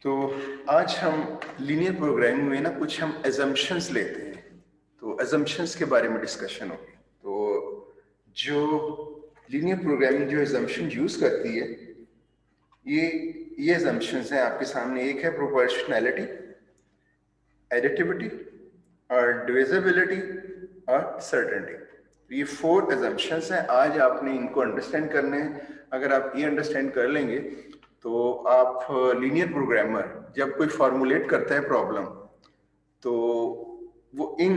तो आज हम लीनियर प्रोग्रामिंग में ना कुछ हम एजम्पशंस लेते हैं, तो एजम्पशंस के बारे में डिस्कशन होगी। तो जो लीनियर प्रोग्रामिंग जो एजम्पशन यूज करती है, ये एजम्पशंस हैं आपके सामने। एक है प्रोपोर्शनैलिटी, एडिटिविटी और डिविजिबिलिटी और सर्टेनिटी। ये 4 एजम्पशंस हैं। आज आपने इनको अंडरस्टैंड करने हैं। अगर आप ये अंडरस्टैंड कर लेंगे तो आप लीनियर प्रोग्रामर जब कोई फॉर्मुलेट करता है प्रॉब्लम, तो वो इन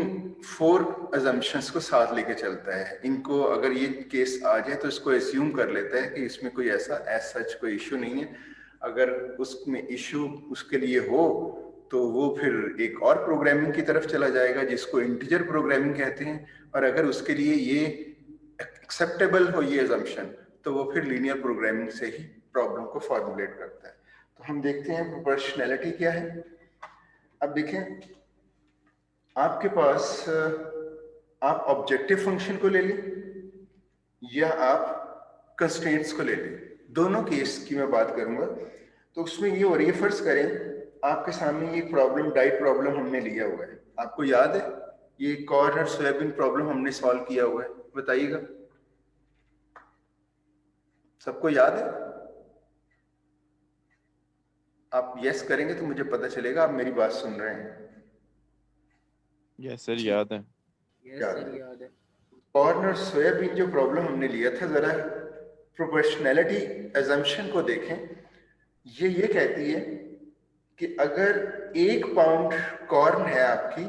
4 अजम्पशंस को साथ लेके चलता है। इनको अगर ये केस आ जाए तो इसको एज्यूम कर लेता है कि इसमें कोई ऐसा एज सच कोई इशू नहीं है। अगर उसमें इशू उसके लिए हो तो वो फिर एक और प्रोग्रामिंग की तरफ चला जाएगा जिसको इंटीजर प्रोग्रामिंग कहते हैं। और अगर उसके लिए ये एक्सेप्टेबल हो ये अजम्पशन, तो वो फिर लीनियर प्रोग्रामिंग से ही प्रॉब्लम को फॉर्मुलेट करता है। तो हम देखते हैं प्रोपोर्शनैलिटी क्या है। अब देखें, आपके पास आप ऑब्जेक्टिव फंक्शन को ले लें या आप कंस्ट्रेंट्स को ले लें। दोनों केस की मैं बात करूंगा। तो उसमें ये हो रही है, फर्ज करें आपके सामने ये प्रॉब्लम, डाइट प्रॉब्लम हमने लिया हुआ है। आपको याद है ये कॉर्न और सोयाबीन प्रॉब्लम हमने सॉल्व किया हुआ है? बताइएगा, सबको याद है? आप यस करेंगे तो मुझे पता चलेगा आप मेरी बात सुन रहे हैं। यस सर, याद है। याद है। कॉर्न और सोयाबीन जो प्रॉब्लम हमने लिया था, जरा प्रोपोर्शनैलिटी एजम्पशन को देखें। ये कहती है कि अगर 1 पाउंड कॉर्न है आपकी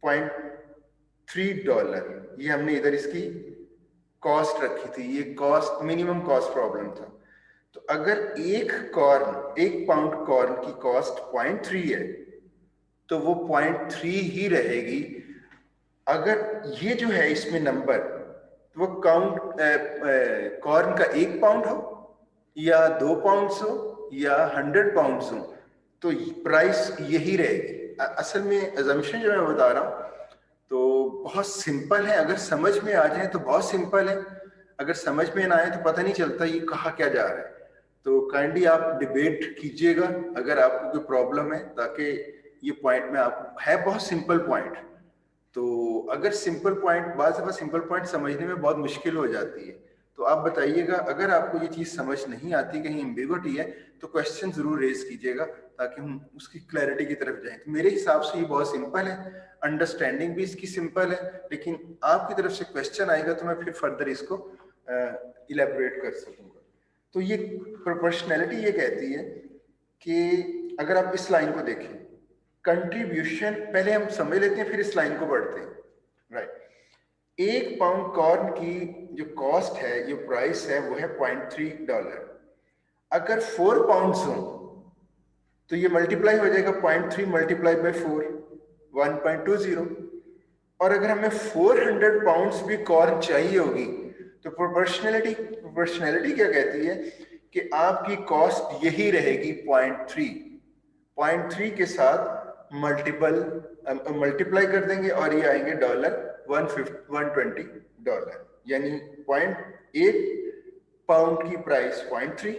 $0.3, ये हमने इधर इसकी कॉस्ट रखी थी, ये कॉस्ट मिनिमम कॉस्ट प्रॉब्लम था। तो अगर 1 पाउंड कॉर्न की कॉस्ट 0.3 है तो वो 0.3 ही रहेगी। अगर ये जो है इसमें नंबर, तो वो कॉर्न का 1 पाउंड हो या 2 पाउंड्स हो या 100 पाउंड्स हो, तो प्राइस यही रहेगी। असल में अजम्पशन जो मैं बता रहा हूँ तो बहुत सिंपल है। अगर समझ में आ जाए तो बहुत सिंपल है, अगर समझ में ना आए तो पता नहीं चलता ये कहा क्या जा रहा है। तो काइंडली आप डिबेट कीजिएगा अगर आपको कोई प्रॉब्लम है, ताकि ये पॉइंट में आप है बहुत सिंपल पॉइंट। तो अगर सिंपल पॉइंट, बात दफा सिंपल पॉइंट समझने में बहुत मुश्किल हो जाती है। तो आप बताइएगा, अगर आपको ये चीज समझ नहीं आती, कहीं एम्बिग्युइटी है, तो क्वेश्चन जरूर रेज कीजिएगा ताकि हम उसकी क्लैरिटी की तरफ जाएं। तो मेरे हिसाब से ये बहुत सिंपल है, अंडरस्टैंडिंग भी इसकी सिंपल है, लेकिन आपकी तरफ से क्वेश्चन आएगा तो मैं फिर फर्दर इसको इलेबोरेट कर सकूंगा। तो ये प्रोपोर्शनैलिटी ये कहती है कि अगर आप इस लाइन को देखें, कंट्रीब्यूशन पहले हम समझ लेते हैं फिर इस लाइन को पढ़ते हैं। राइट, 1 पाउंड कॉर्न की जो कॉस्ट है, जो प्राइस है, वो है $0.3। अगर 4 पाउंड्स हो तो ये मल्टीप्लाई हो जाएगा, 0.3 मल्टीप्लाई बाय 4, 1.20। और अगर हमें 400 पाउंड्स भी कॉर्न चाहिए होगी तो प्रोपोर्शनैलिटी क्या कहती है कि आपकी कॉस्ट यही रहेगी 0.3 के साथ मल्टीप्लाई कर देंगे और ये आएंगे $120। यानी 0.8 पाउंड की प्राइस 0.3,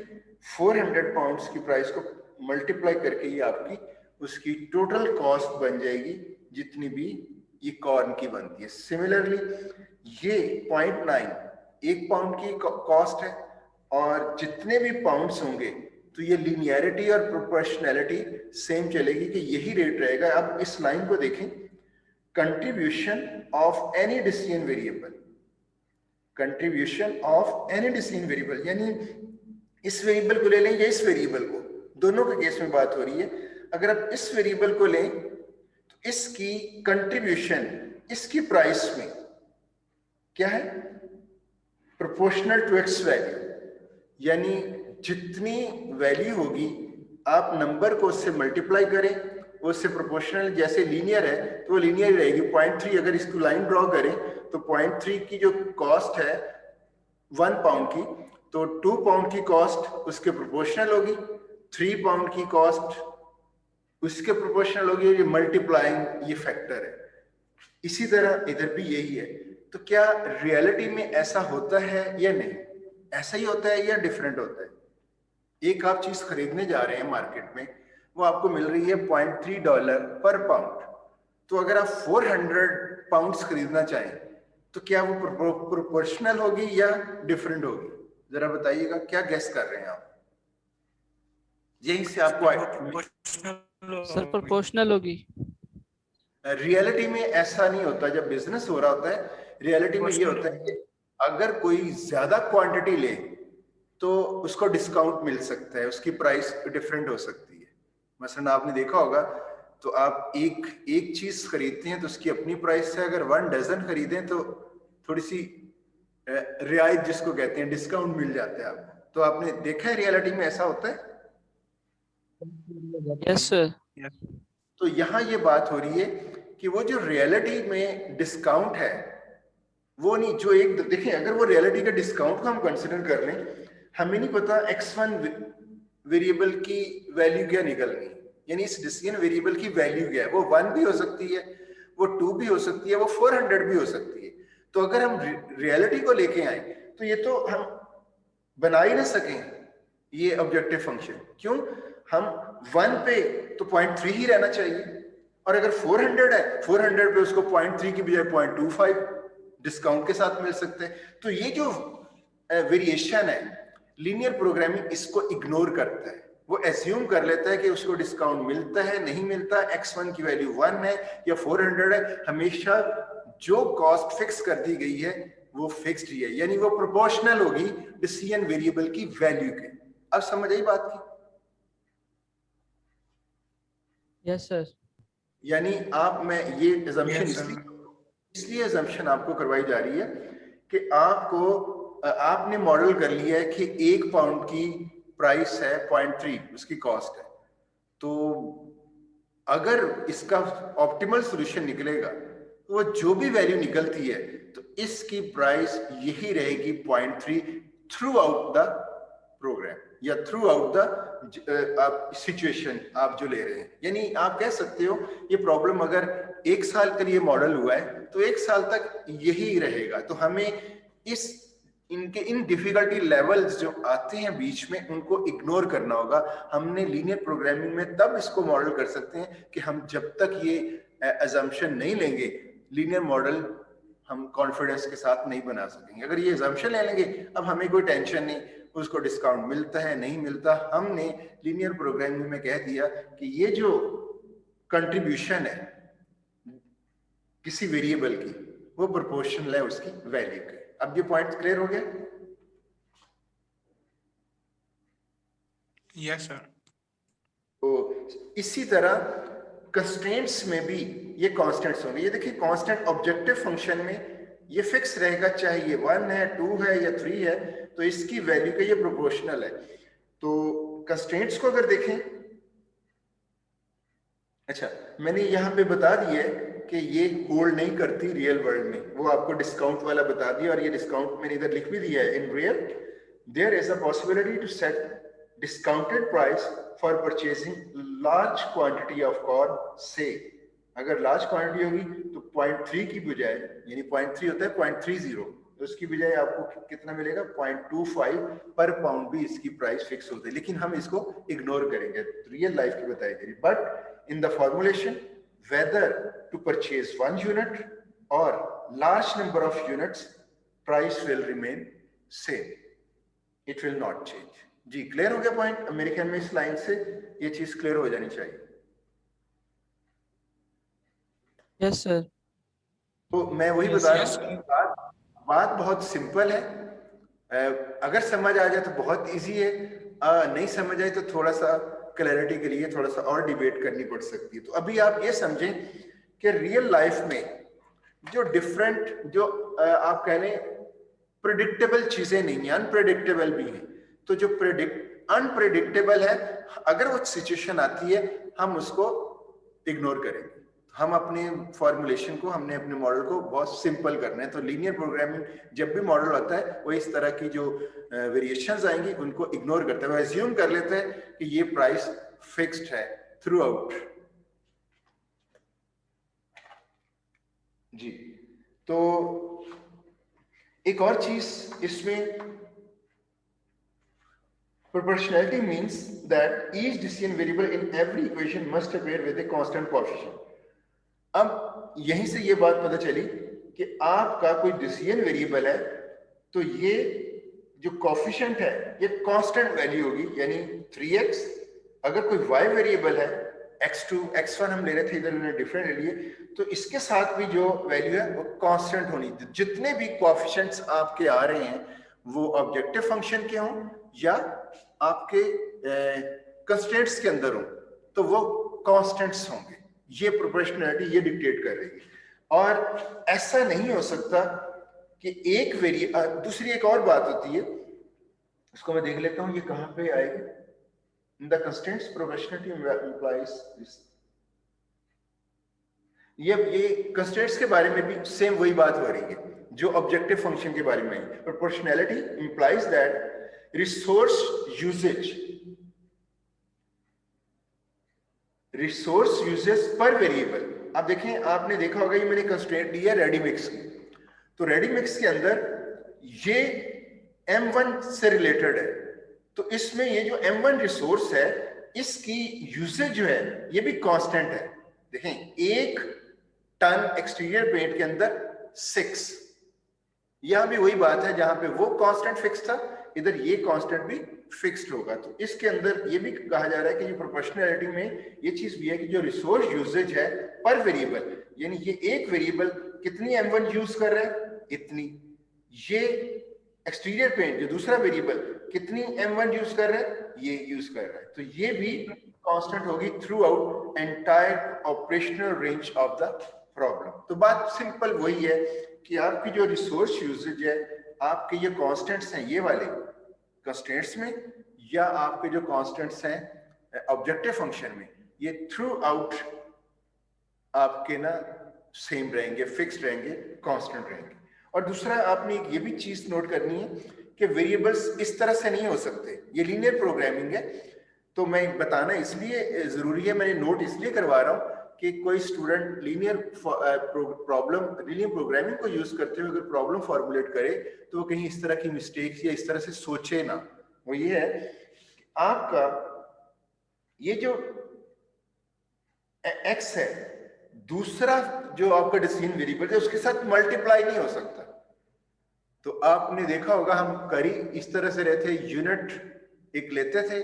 400 पाउंड्स की प्राइस को मल्टीप्लाई करके ये आपकी उसकी टोटल कॉस्ट बन जाएगी जितनी भी ये कॉर्न की बनती है। सिमिलरली ये 0.9 1 पाउंड की कॉस्ट है, और जितने भी पाउंड्स होंगे तो ये लीनियरिटी और प्रोपोर्शनैलिटी सेम चलेगी कि यही रेट रहेगा। अब इस लाइन को देखें, contribution of any decision variable, contribution of any decision variable, यानी इस वेरिएबल को ले लें या इस वेरिएबल को, दोनों के केस में बात हो रही है। अगर आप इस वेरिएबल को लें तो इसकी कंट्रीब्यूशन इसकी प्राइस में क्या है, प्रोपोर्शनल टू इट्स वैल्यू। यानी जितनी वैल्यू होगी आप नंबर को उससे मल्टीप्लाई करें, वो उससे प्रोपोर्शनल, जैसे लीनियर है तो वो लीनियर रहेगी। 0.3 अगर इसको लाइन ड्रॉ करें तो 0.3 की जो कॉस्ट है 1 पाउंड की, तो 2 पाउंड की कॉस्ट उसके प्रोपोर्शनल होगी, 3 पाउंड की कॉस्ट उसके प्रोपोर्शनल होगी। ये मल्टीप्लाइंग ये फैक्टर है। इसी तरह इधर भी यही है। तो क्या रियलिटी में ऐसा होता है या नहीं? ऐसा ही होता है या डिफरेंट होता है? एक आप चीज खरीदने जा रहे हैं मार्केट में, वो आपको मिल रही है $0.3 पर पाउंड। तो अगर आप 400 पाउंड्स खरीदना चाहें तो क्या वो प्रोपोर्शनल होगी या डिफरेंट होगी? जरा बताइएगा, क्या गेस कर रहे हैं आप? यहीं से आपको सर प्रोपोर्शनल होगी। रियलिटी में ऐसा नहीं होता। जब बिजनेस हो रहा होता है, रियलिटी में ये होता है कि अगर कोई ज्यादा क्वांटिटी ले तो उसको डिस्काउंट मिल सकता है, उसकी प्राइस डिफरेंट हो सकती है। मसलन आपने देखा होगा, तो आप एक एक चीज खरीदते हैं तो उसकी अपनी प्राइस है, अगर 1 डजन खरीदें तो थोड़ी सी रियायत जिसको कहते हैं, डिस्काउंट मिल जाता है आपको। तो आपने देखा है रियलिटी में ऐसा होता है? Yes sir. तो यहाँ ये बात हो रही है कि वो जो रियलिटी में डिस्काउंट है वो नहीं, जो एक देखिए, अगर वो रियलिटी का डिस्काउंट को हम कंसिडर कर लें, हमें नहीं पता x1 वेरिएबल की वैल्यू क्या निकलनी, यानी इस डिसीजन वेरिएबल की वैल्यू क्या है। वो 1 भी हो सकती है, वो 2 भी हो सकती है, वो 400 भी हो सकती है। तो अगर हम रियलिटी को लेके आए तो ये तो हम बना ही ना सकें ये ऑब्जेक्टिव फंक्शन। क्यों? हम 1 पे तो 0.3 ही रहना चाहिए, और अगर 400 है, 400 पे उसको 0.3 की बजाय 0.25 डिस्काउंट के साथ मिल सकते हैं। तो ये जो वेरिएशन है, लीनियर प्रोग्रामिंग इसको इग्नोर करता है। वो एज्यूम कर लेता है कि उसको डिस्काउंट मिलता है, नहीं मिलता, x1 की वैल्यू 1 है या 400 है, हमेशा जो कॉस्ट फिक्स कर दी गई है वो फिक्स्ड ही है, यानी वो प्रोपोर्शनल होगी डिसीजन वेरिएबल की वैल्यू के। अब समझ आई बात की? Yes sir. यानी आप, मैं ये assumption इसलिए assumption आपको करवाई जा रही है कि आपने मॉडल कर लिया है कि 1 पाउंड की प्राइस है 0.3, उसकी कॉस्ट है। तो अगर इसका ऑप्टिमल सॉल्यूशन निकलेगा तो वो जो भी वैल्यू निकलती है तो इसकी प्राइस यही रहेगी 0.3 थ्रू आउट द प्रोग्राम या थ्रू आउट द सिचुएशन आप जो ले रहे हैं। यानी आप कह सकते हो ये प्रॉब्लम अगर 1 साल के लिए मॉडल हुआ है तो 1 साल तक यही रहेगा। तो हमें इन डिफिकल्टी लेवल्स जो आते हैं बीच में उनको इग्नोर करना होगा। हमने लीनियर प्रोग्रामिंग में तब इसको मॉडल कर सकते हैं कि हम जब तक ये अजम्पशन नहीं लेंगे, लीनियर मॉडल हम कॉन्फिडेंस के साथ नहीं बना सकेंगे। अगर ये अजम्पशन ले लेंगे, अब हमें कोई टेंशन नहीं, उसको डिस्काउंट मिलता है नहीं मिलता, हमने लीनियर प्रोग्रामिंग में कह दिया कि ये जो कंट्रीब्यूशन है किसी वेरिएबल की वो प्रोपोर्शनल है उसकी वैल्यू के। अब ये पॉइंट क्लियर हो गया? Yes sir. तो इसी तरह कंस्ट्रेंट्स में भी ये कांस्टेंट्स होंगे। ये देखिए, कांस्टेंट ऑब्जेक्टिव फंक्शन में ये फिक्स रहेगा, चाहे ये 1 है, 2 है या 3 है, तो इसकी वैल्यू का ये प्रोपोर्शनल है। तो कंस्ट्रेंट्स को अगर देखें, अच्छा मैंने यहाँ पे बता दिया है कि ये होल्ड नहीं करती रियल वर्ल्ड में, वो आपको डिस्काउंट वाला बता दिया, और ये डिस्काउंट मैंने इधर लिख भी दिया है। In real there is a possibility to set discounted price for purchasing large quantity of corn से। अगर लार्ज क्वांटिटी होगी तो 0.3 की बजाय, यानी 0.3 होता है 0.30, तो उसकी बजाय आपको कितना मिलेगा? 0.25 पर पाउंड भी इसकी प्राइस फिक्स होती है। लेकिन हम इसको इग्नोर करेंगे, रियल लाइफ की बताई गई। But in the formulation, whether to purchase 1 unit or large number of units, price will remain same, it will not change। जी क्लियर हो गया पॉइंट? मेरे ख्याल में इस लाइन से ये चीज क्लियर हो जानी चाहिए। Yes sir. तो मैं वही बता रहा हूँ, बात बहुत सिंपल है। अगर समझ आ जाए तो बहुत इजी है, नहीं समझ आए तो थोड़ा सा क्लैरिटी के लिए थोड़ा सा और डिबेट करनी पड़ सकती है। तो अभी आप ये समझें कि रियल लाइफ में जो डिफरेंट, जो आप कह लें प्रिडिक्टेबल चीजें नहीं है, अनप्रिडिक्टेबल भी है। तो जो अनप्रिडिक्टेबल है, अगर वो सिचुएशन आती है हम उसको इग्नोर करेंगे। हम अपने फॉर्मुलेशन को, हमने अपने मॉडल को बहुत सिंपल करना है। तो लीनियर प्रोग्रामिंग जब भी मॉडल होता है वो इस तरह की जो वेरिएशंस आएंगी उनको इग्नोर करता है, वो एज्यूम कर लेता है कि ये प्राइस फिक्स्ड है थ्रू आउट। जी, तो एक और चीज इसमें Proportionality means that each decision variable in every equation must appear with a constant coefficient. अब यहीं से ये बात पता चली कि आपका कोई डिसीजन वेरिएबल है तो ये जो कोफिशिएंट है ये कांस्टेंट वैल्यू होगी, यानी 3x। अगर कोई y वेरिएबल है x2 x1 हम ले रहे थे, इधर मैंने डिफरेंट ले लिए, तो इसके साथ भी जो वैल्यू है वो कांस्टेंट होनी। जितने भी कोफिशिएंट्स आपके आ रहे हैं वो ऑब्जेक्टिव फंक्शन के हों या आपके कंस्ट्रेंट्स के अंदर हो तो वो कांस्टेंट्स होंगे। ये प्रोपोर्शनैलिटी ये डिक्टेट कर रही है। और ऐसा नहीं हो सकता कि एक वेरिएबल, दूसरी एक और बात होती है, इसको मैं देख लेता हूं ये कहां पे आएगी। In the constraints proportionality implies this. ये कंस्ट्रेंट्स के बारे में भी सेम वही बात हो रही है जो ऑब्जेक्टिव फंक्शन के बारे में है। Proportionality implies that resource uses पर वेरिएबल। आप देखें, आपने देखा होगा ये मैंने कंस्ट्रेंट लिया रेडी मिक्स की, तो रेडी मिक्स के अंदर ये M1 से रिलेटेड है, तो इसमें ये जो M1 रिसोर्स है इसकी यूसेज जो है ये भी कांस्टेंट है। देखें, 1 टन एक्सटीरियर पेंट के अंदर 6, यहां भी वही बात है, जहां पे वो कांस्टेंट फिक्स था इधर ये कांस्टेंट भी फिक्स्ड होगा। तो इसके अंदर ये भी कहा जा रहा है कि ये प्रोपोर्शनैलिटी में ये चीज भी है कि जो रिसोर्स यूजेज है पर वेरिएबल, यानी ये एक वेरिएबल कितनी M1 यूज कर रहा है इतनी, ये एक्सटीरियर पेंट जो दूसरा वेरिएबल कितनी M1 यूज कर रहा है ये यूज कर रहा है, तो ये भी कांस्टेंट होगी through out entire operational range of the problem. तो बात सिंपल वही है कि आपकी जो रिसोर्स यूजेज है, आपके ये कांस्टेंट्स हैं ये वाले कंस्ट्रेंट्स में, या आपके जो कांस्टेंट्स हैं ऑब्जेक्टिव फंक्शन में, ये थ्रू आउट आपके ना सेम रहेंगे, फिक्स्ड रहेंगे, कांस्टेंट रहेंगे। और दूसरा आपने ये भी चीज नोट करनी है कि वेरिएबल्स इस तरह से नहीं हो सकते, ये लीनियर प्रोग्रामिंग है। तो मैं बताना इसलिए जरूरी है, मैंने नोट इसलिए करवा रहा हूँ कि कोई स्टूडेंट लीनियर प्रोग्रामिंग को यूज करते हुए अगर प्रॉब्लम फॉर्मुलेट करे तो वो कहीं इस तरह की मिस्टेक्स या इस तरह से सोचे ना। वो ये है कि आपका ये जो x है, दूसरा जो आपका डिसीजन वेरिएबल है उसके साथ मल्टीप्लाई नहीं हो सकता। तो आपने देखा होगा हम करी इस तरह से रहते, यूनिट एक लेते थे,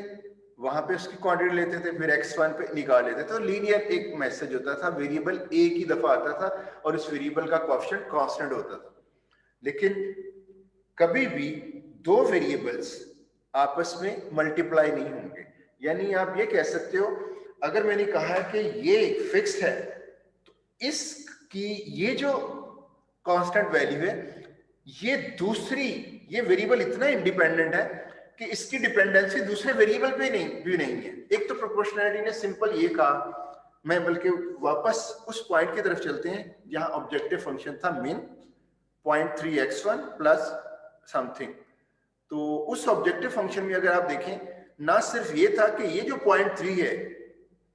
वहां पे उसकी क्वांटिटी लेते थे, फिर x1 पे निकाल लेते थे, तो लीनियर एक मैसेज होता था, वेरिएबल एक ही दफा आता था और उस वेरिएबल का कोएफिशिएंट कांस्टेंट होता था। लेकिन कभी भी दो वेरिएबल्स आपस में मल्टीप्लाई नहीं होंगे। यानी आप ये कह सकते हो, अगर मैंने कहा है कि ये फिक्स्ड है तो इसकी ये जो कांस्टेंट वैल्यू है, ये दूसरी ये वेरिएबल इतना इंडिपेंडेंट है कि इसकी डिपेंडेंसी दूसरे वेरिएबल पे भी नहीं है। एक तो प्रोपोर्शनैलिटी ने सिंपल ये कहा, मैं बल्कि वापस उस पॉइंट की तरफ चलते हैं जहां ऑब्जेक्टिव फंक्शन था min 0.3x1 प्लस समथिंग। तो उस ऑब्जेक्टिव फंक्शन में अगर आप देखें, ना सिर्फ ये था कि ये जो 0.3 है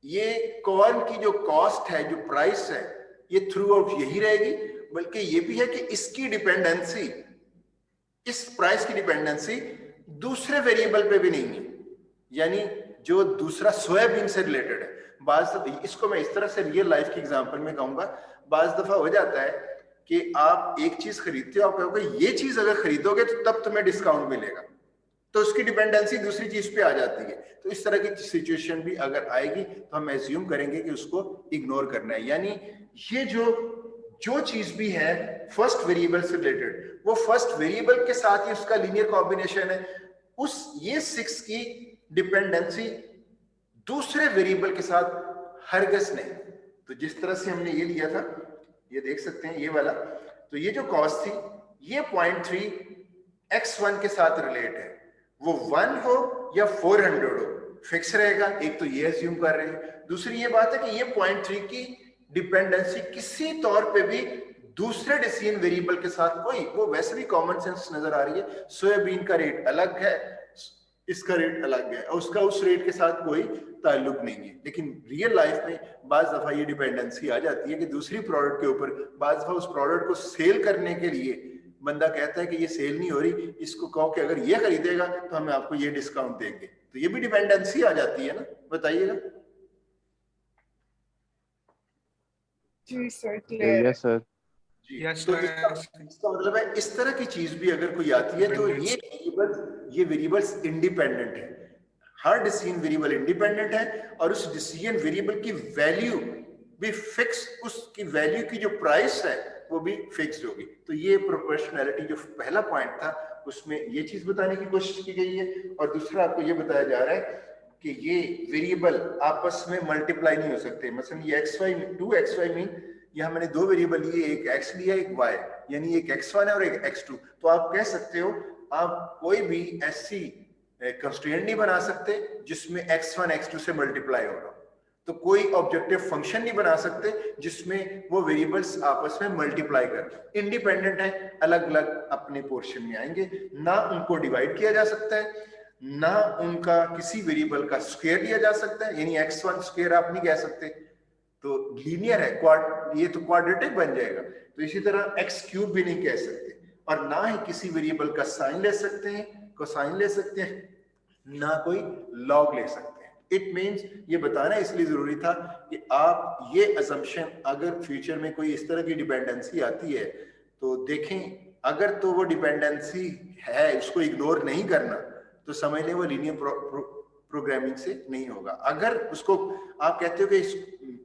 ये कॉर्न की जो कॉस्ट है, जो प्राइस है, ये थ्रू आउट यही रहेगी, बल्कि ये भी है कि इसकी डिपेंडेंसी, इस प्राइस की डिपेंडेंसी दूसरे वेरिएबल पे भी नहीं है, यानी जो दूसरा सोयाबीन से रिलेटेड है। बाज इसको मैं इस तरह से रियल लाइफ की एग्जांपल में कहूंगा, बाज दफा हो जाता है कि आप एक चीज खरीदते हो, आप कहोगे ये चीज अगर खरीदोगे तो तब तुम्हें डिस्काउंट मिलेगा, तो उसकी डिपेंडेंसी दूसरी चीज पे आ जाती है। तो इस तरह की सिचुएशन भी अगर आएगी तो हम एज्यूम करेंगे कि उसको इग्नोर करना है। यानी ये जो चीज भी है फर्स्ट वेरिएबल से रिलेटेड, वो फर्स्ट वेरिएबल के साथ ही उसका लीनियर कॉम्बिनेशन है, उस ये 6 की डिपेंडेंसी दूसरे वेरिएबल के साथ हरगिज़ नहीं। तो जिस तरह से हमने ये लिया था, ये देख सकते हैं ये वाला, तो ये जो कॉस्ट थी ये 0.3 x1 के साथ रिलेट है, वो 1 हो या 400 हो फिक्स रहेगा। एक तो ये एज्यूम कर रहे हैं, दूसरी ये बात है कि ये 0.3 की डिपेंडेंसी किसी तौर पे भी दूसरे डिसीजन वेरिएबल के साथ कोई, वो वैसे भी कॉमन सेंस नजर आ रही है, सोयाबीन का रेट अलग है, इसका रेट अलग है और उसका उस रेट के साथ कोई ताल्लुक नहीं है। लेकिन रियल लाइफ में बाज दफा ये डिपेंडेंसी आ जाती है कि दूसरी प्रोडक्ट के ऊपर, बाज दफा उस प्रोडक्ट को सेल करने के लिए बंदा कहता है कि ये सेल नहीं हो रही, इसको कहो कि अगर ये खरीदेगा तो हम आपको ये डिस्काउंट देंगे, तो ये भी डिपेंडेंसी आ जाती है ना, बताइएगा। जी सर, क्लियर है। Yes sir. जी, Yes, तो sir. इसका मतलब है इस तरह की चीज भी अगर कोई आती है तो ये वेरिएबल्स इंडिपेंडेंट है। हर डिसीजन वेरिएबल इंडिपेंडेंट है और उस डिसीजन वेरिएबल की वैल्यू भी फिक्स, उसकी वैल्यू की जो प्राइस है वो भी फिक्स्ड होगी। तो ये प्रोपोर्शनैलिटी जो पहला पॉइंट था उसमें ये चीज बताने की कोशिश की गई है। और दूसरा आपको ये बताया जा रहा है कि ये वेरिएबल आपस में मल्टीप्लाई नहीं हो सकते। मसलन ये xy 2xy मीन यहाँ मैंने दो वेरिएबल लिए, एक x लिया एक y, यानी एक x1 है और एक x2। तो आप कह सकते हो आप कोई भी ऐसी कंस्ट्रेंट नहीं बना सकते जिसमें x1 x2 से मल्टीप्लाई हो रहा हो। तो कोई ऑब्जेक्टिव फंक्शन नहीं बना सकते जिसमें वो वेरिएबल्स आपस में मल्टीप्लाई कर, इंडिपेंडेंट है, अलग अलग अपने पोर्शन में आएंगे, ना उनको डिवाइड किया जा सकता है, ना उनका किसी वेरिएबल का स्क्वायर लिया जा सकता है, यानी x1 स्क्वायर आप नहीं कह सकते, तो लीनियर है, ये तो क्वाड्रेटिक बन जाएगा। तो इसी तरह x क्यूब भी नहीं कह सकते, और ना ही किसी वेरिएबल का साइन ले सकते हैं, कोसाइन ले सकते हैं, ना कोई लॉग ले सकते हैं। इट मीन्स ये बताना इसलिए जरूरी था कि आप ये असम्पशन, अगर फ्यूचर में कोई इस तरह की डिपेंडेंसी आती है तो देखें, अगर तो वो डिपेंडेंसी है उसको इग्नोर नहीं करना, तो समझ लें वो लीनियर प्रोग्रामिंग से नहीं होगा। अगर उसको आप कहते हो कि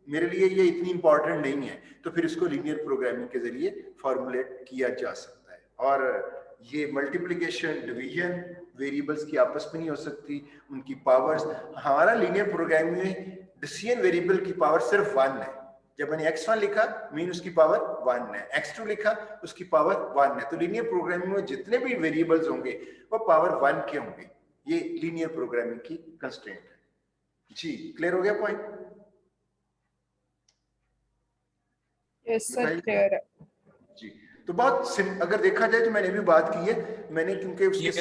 मेरे लिए ये इतनी इंपॉर्टेंट नहीं है, तो फिर इसको लीनियर प्रोग्रामिंग के जरिए फॉर्मुलेट किया जा सकता है। और ये मल्टीप्लिकेशन, डिवीजन वेरिएबल्स की आपस में नहीं हो सकती, उनकी पावर्स, हमारा लीनियर प्रोग्रामिंग में डिसीजन वेरिएबल की पावर सिर्फ 1 है। जब मैंने x1 लिखा मीन उसकी पावर 1 है, x2 लिखा उसकी पावर 1 है। तो लीनियर प्रोग्रामिंग में जितने भी वेरिएबल्स होंगे वो पावर 1 के होंगे। ये लीनियर प्रोग्रामिंग की कंस्ट्रेंट है। जी, क्लियर हो गया पॉइंट? यस सर, क्लियर है। जी, तो बहुत अगर देखा जाए तो मैंने भी बात की है, मैंने क्योंकि उसके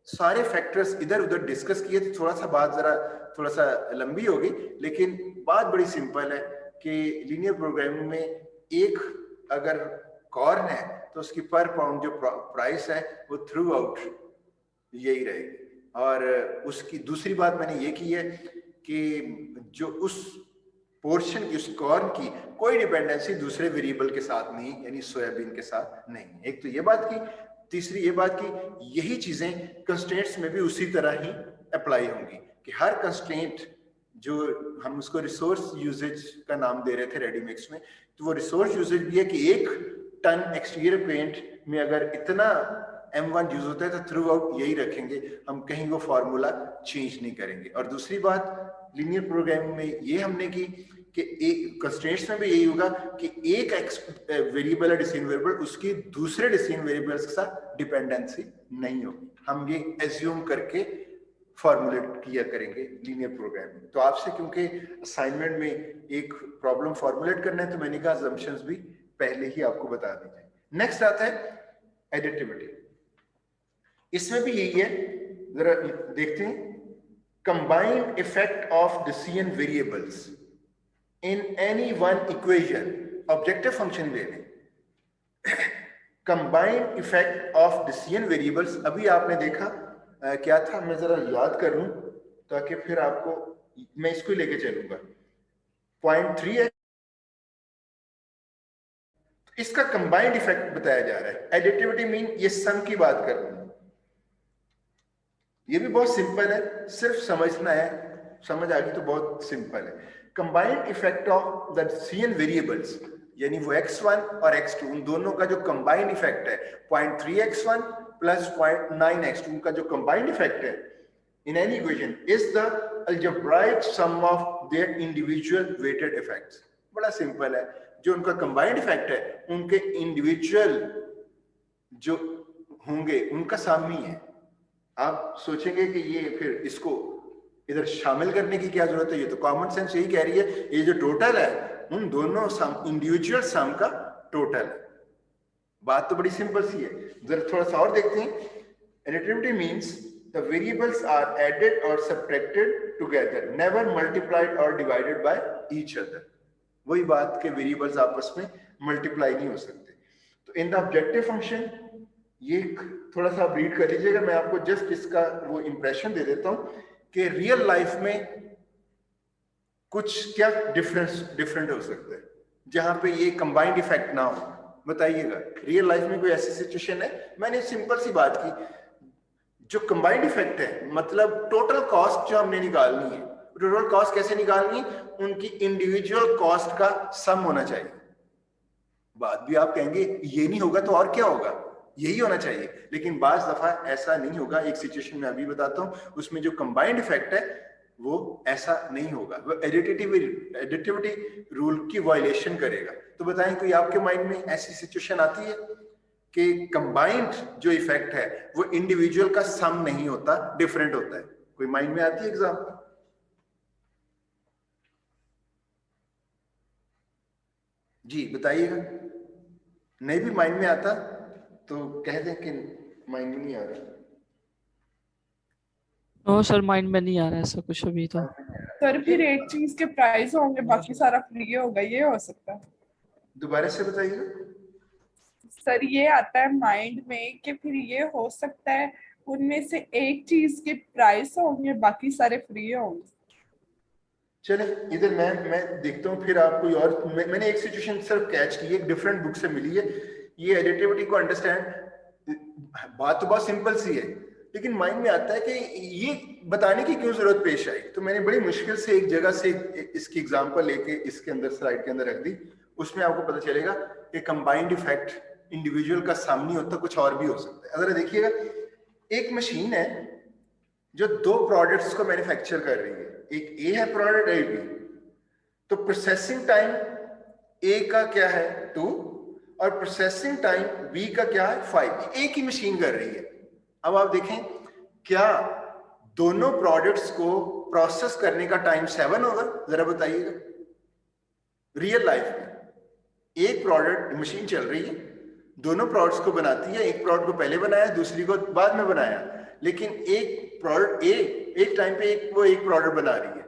सारे फैक्टर्स इधर उधर डिस्कस किए, तो थोड़ा सा बात जरा थोड़ा सा लंबी होगी, लेकिन बात बड़ी सिंपल है कि लीनियर प्रोग्रामिंग में एक अगर कॉर्न है तो उसकी पर पाउंड जो प्राइस है वो थ्रू आउट यही रहेगी। और उसकी दूसरी बात मैंने ये की है कि जो उस पोर्शन की, उस कॉर्न की कोई डिपेंडेंसी दूसरे वेरिएबल के साथ नहीं, यानी सोयाबीन के साथ नहीं। एक तो ये बात की, तीसरी ये बात की यही चीजें कंस्ट्रेंट्स में भी उसी तरह ही अप्लाई होंगी कि हर कंस्ट्रेंट जो हम उसको रिसोर्स यूजेज का नाम दे रहे थे रेडीमिक्स में, तो वो रिसोर्स यूजेज भी है कि 1 टन एक्सटीरियर पेंट में अगर इतना M1 यूज होता है तो थ्रू आउट यही रखेंगे, हम कहीं वो फॉर्मूला चेंज नहीं करेंगे। और दूसरी बात लीनियर प्रोग्रामिंग में ये हमने की कि एक कंस्ट्रेंट्स में भी यही होगा कि एक वेरिएबल है डिसीजन वेरिएबल, उसकी दूसरे डिसीजन वेरिएबल्स के साथ डिपेंडेंसी नहीं होगी। हम ये एज्यूम करके फॉर्मुलेट किया करेंगे लीनियर प्रोग्रामिंग। तो आपसे क्योंकि असाइनमेंट में एक प्रॉब्लम फॉर्मुलेट करना है, तो मैंने कहा असम्पशंस भी पहले ही आपको बता दीजिए। नेक्स्ट आता है एडिटिविटी। इसमें भी यही है, जरा देखते हैं। Combined effect of decision variables in any one equation, objective function ले लें। Combined effect of decision variables, अभी आपने देखा क्या था, मैं जरा याद कर लूं ताकि फिर आपको, मैं इसको लेके चलूंगा। पॉइंट 3 है, इसका कंबाइंड इफेक्ट बताया जा रहा है। एडिटिविटी मीन ये सम की बात कर रहा हूं, ये भी बहुत सिंपल है, सिर्फ समझना है, समझ आ गई तो बहुत सिंपल है। Combined effect of the decision variables, यानी वो x1 और x2 उन दोनों का जो कंबाइंड इफेक्ट है, 0.3x1 प्लस 0.9x2 उनका जो कंबाइंड इफेक्ट है in any equation is the algebraic sum of their individual weighted effects. बड़ा सिंपल है, जो उनका कंबाइंड इफेक्ट है उनके इंडिविजुअल जो होंगे उनका सम ही है। आप सोचेंगे कि ये फिर इसको इधर शामिल करने की क्या जरूरत है, ये तो कॉमन सेंस यही कह रही है, ये जो टोटल है उन दोनों सम, इंडिविजुअल सम का टोटल है। बात तो बड़ी सिंपल सी है, जरा थोड़ा सा और देखते हैं। Additivity means the variables are added और सबट्रैक्टेड टुगेदर, नेवर मल्टीप्लाइड और डिवाइडेड बाय ईच अदर। वही बात के वेरिएबल्स आपस में मल्टीप्लाई नहीं हो सकते। तो इन द ऑब्जेक्टिव फंक्शन, ये थोड़ा सा आप रीड कर लीजिएगा, मैं आपको जस्ट इसका वो इंप्रेशन दे देता हूं कि रियल लाइफ में कुछ क्या डिफरेंट हो सकता है जहां पे ये कंबाइंड इफेक्ट ना हो। बताइएगा, रियल लाइफ में कोई ऐसी सिचुएशन है? मैंने सिंपल सी बात की, जो कंबाइंड इफेक्ट है मतलब टोटल कॉस्ट जो हमने निकालनी है, टोटल कॉस्ट कैसे निकालनी है? उनकी इंडिविजुअल कॉस्ट का सम होना चाहिए। बात भी आप कहेंगे ये नहीं होगा तो और क्या होगा, यही होना चाहिए, लेकिन बाज दफा ऐसा नहीं होगा। एक सिचुएशन में अभी बताता हूं, उसमें जो कंबाइंड इफेक्ट है वो ऐसा नहीं होगा, वो एडिटिविटी रूल की वायलेशन करेगा। तो बताएं कोई आपके माइंड में ऐसी सिचुएशन आती है कि कंबाइंड जो इफेक्ट है वो इंडिविजुअल का सम नहीं होता, डिफरेंट होता है? कोई माइंड में आती है एग्जांपल? जी बताइएगा। नहीं भी माइंड में आता तो कह दें कि माइंड में नहीं आ रहा। नो सर, माइंड में नहीं आ रहा है ऐसा कुछ अभी तो। सर फिर एक चीज के प्राइस होंगे बाकी सारा फ्री होगा, ये हो सकता है? दोबारा से बताइएगा। सर ये आता है माइंड में कि फिर ये हो सकता है उनमें से एक चीज के प्राइस होंगे बाकी सारे फ्री होंगे। चले इधर मैं देखता हूँ, फिर आप कोई और। मैंने एक सिचुएशन सिर्फ कैच की है, एक डिफरेंट बुक से मिली है। ये एडिटिविटी को अंडरस्टैंड, बात तो बहुत सिंपल सी है, लेकिन माइंड में आता है कि ये बताने की क्यों जरूरत पेश आई। तो मैंने बड़ी मुश्किल से एक जगह से इसकी एग्जांपल लेके इसके अंदर स्लाइड के अंदर रख दी। उसमें आपको पता चलेगा कि कंबाइंड इफेक्ट इंडिविजुअल का सम नहीं होता, कुछ और भी हो सकता है। अगर देखिएगा, एक मशीन है जो दो प्रोडक्ट्स को मैन्युफैक्चर कर रही है, एक ए है प्रोडक्ट, ए बी। तो प्रोसेसिंग टाइम ए का क्या है 2 और प्रोसेसिंग टाइम बी का क्या है 5। एक ही मशीन कर रही है। अब आप देखें, क्या दोनों प्रोडक्ट्स को प्रोसेस करने का टाइम 7 होगा? जरा बताइएगा। रियल लाइफ में एक प्रोडक्ट मशीन चल रही है, दोनों प्रोडक्ट्स को बनाती है, एक प्रोडक्ट को पहले बनाया, दूसरी को बाद में बनाया, लेकिन एक प्रोडक्ट एक टाइम पे एक प्रोडक्ट बना रही है।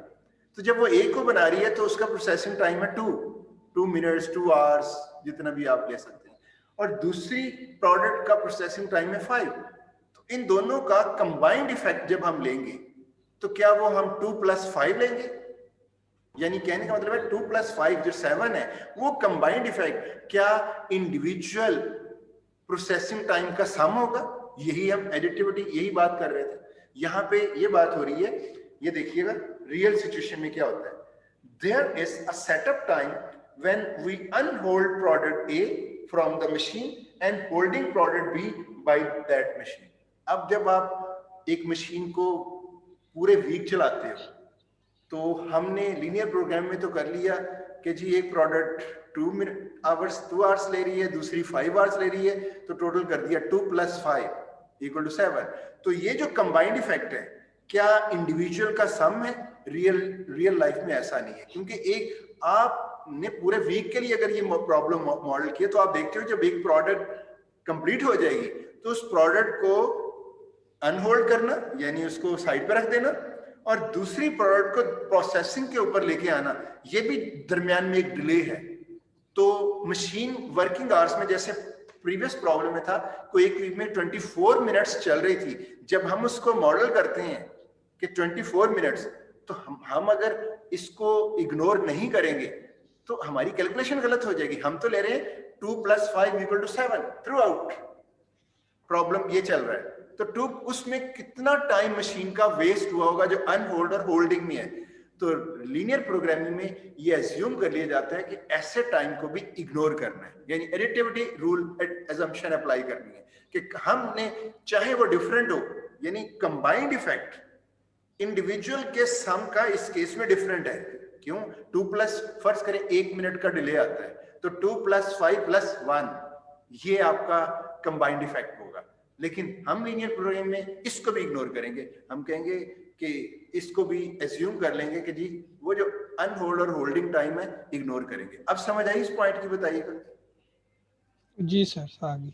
तो जब वो एक को बना रही है तो उसका प्रोसेसिंग टाइम है 2 मिनट्स 2 आवर्स, जितना भी आप ले सकते हैं, और दूसरी प्रोडक्ट का प्रोसेसिंग टाइम है 5। तो इन दोनों का कंबाइंड इफेक्ट जब हम लेंगे तो क्या वो हम 2 + 5 लेंगे? यानी कहने का मतलब है 2 + 5 जो 7 है, वो कंबाइंड इफेक्ट क्या इंडिविजुअल प्रोसेसिंग टाइम का सम होगा? यही हम एडिटिविटी, यही बात कर रहे थे। यहां पे ये बात हो रही है। ये देखिएगा रियल सिचुएशन में क्या होता है। There is a setup time when we unhold product A from the machine and holding product B by that machine. अब जब आप एक मशीन को पूरे वीक चलाते हो तो हमने लीनियर प्रोग्राम में तो कर लिया कि जी एक प्रोडक्ट 2 आवर्स ले रही है, दूसरी 5 आवर्स ले रही है, तो टोटल कर दिया 2 + 5 = 7। तो ये जो कंबाइंड इफेक्ट है क्या इंडिविजुअल का सम है? रियल लाइफ में ऐसा नहीं है, क्योंकि एक आपने पूरे वीक के लिए अगर ये प्रॉब्लम मॉडल किया तो आप देखते हो जब एक प्रोडक्ट कंप्लीट हो जाएगी तो उस प्रोडक्ट को अनहोल्ड करना, यानी उसको साइड पे रख देना, और दूसरी प्रोडक्ट को प्रोसेसिंग के ऊपर लेके आना, ये भी दरमियान में एक डिले है। तो मशीन वर्किंग आवर्स में, जैसे प्रीवियस प्रॉब्लम में था, कोई एक वीक में 24 मिनट्स चल रही थी। जब हम उसको मॉडल करते हैं कि 24 मिनट्स, तो हम अगर इसको इग्नोर नहीं करेंगे तो हमारी कैलकुलेशन गलत हो जाएगी। हम तो ले रहे हैं 2 + 5 = 7 थ्रू आउट। प्रॉब्लम ये चल रहा है। तो 2 उसमें कितना टाइम मशीन का वेस्ट हुआ होगा जो अनहोल्ड और होल्डिंग में है। तो लीनियर प्रोग्रामिंग में ये एज्यूम कर लिया जाता है कि ऐसे टाइम को भी इग्नोर करना है, यानी एडिटिविटी रूल एजम्पशन अप्लाई करनी है कि हमने चाहे वो डिफरेंट हो, यानी कंबाइंड इफेक्ट इंडिविजुअल के सम का इस केस में डिफरेंट है। क्यों? 2 फर्ज करें 1 मिनट का डिले आता है, तो 2 + 5 + 1 ये आपका कंबाइंड इफेक्ट होगा। लेकिन हम लीनियर प्रोग्रामिंग में इसको भी इग्नोर करेंगे। हम कहेंगे कि इसको भी एज्यूम कर लेंगे कि जी वो जो अनहोल्ड और होल्डिंग टाइम है इग्नोर करेंगे। अब समझ आई इस पॉइंट की? बताइएगा। जी सर आ गई।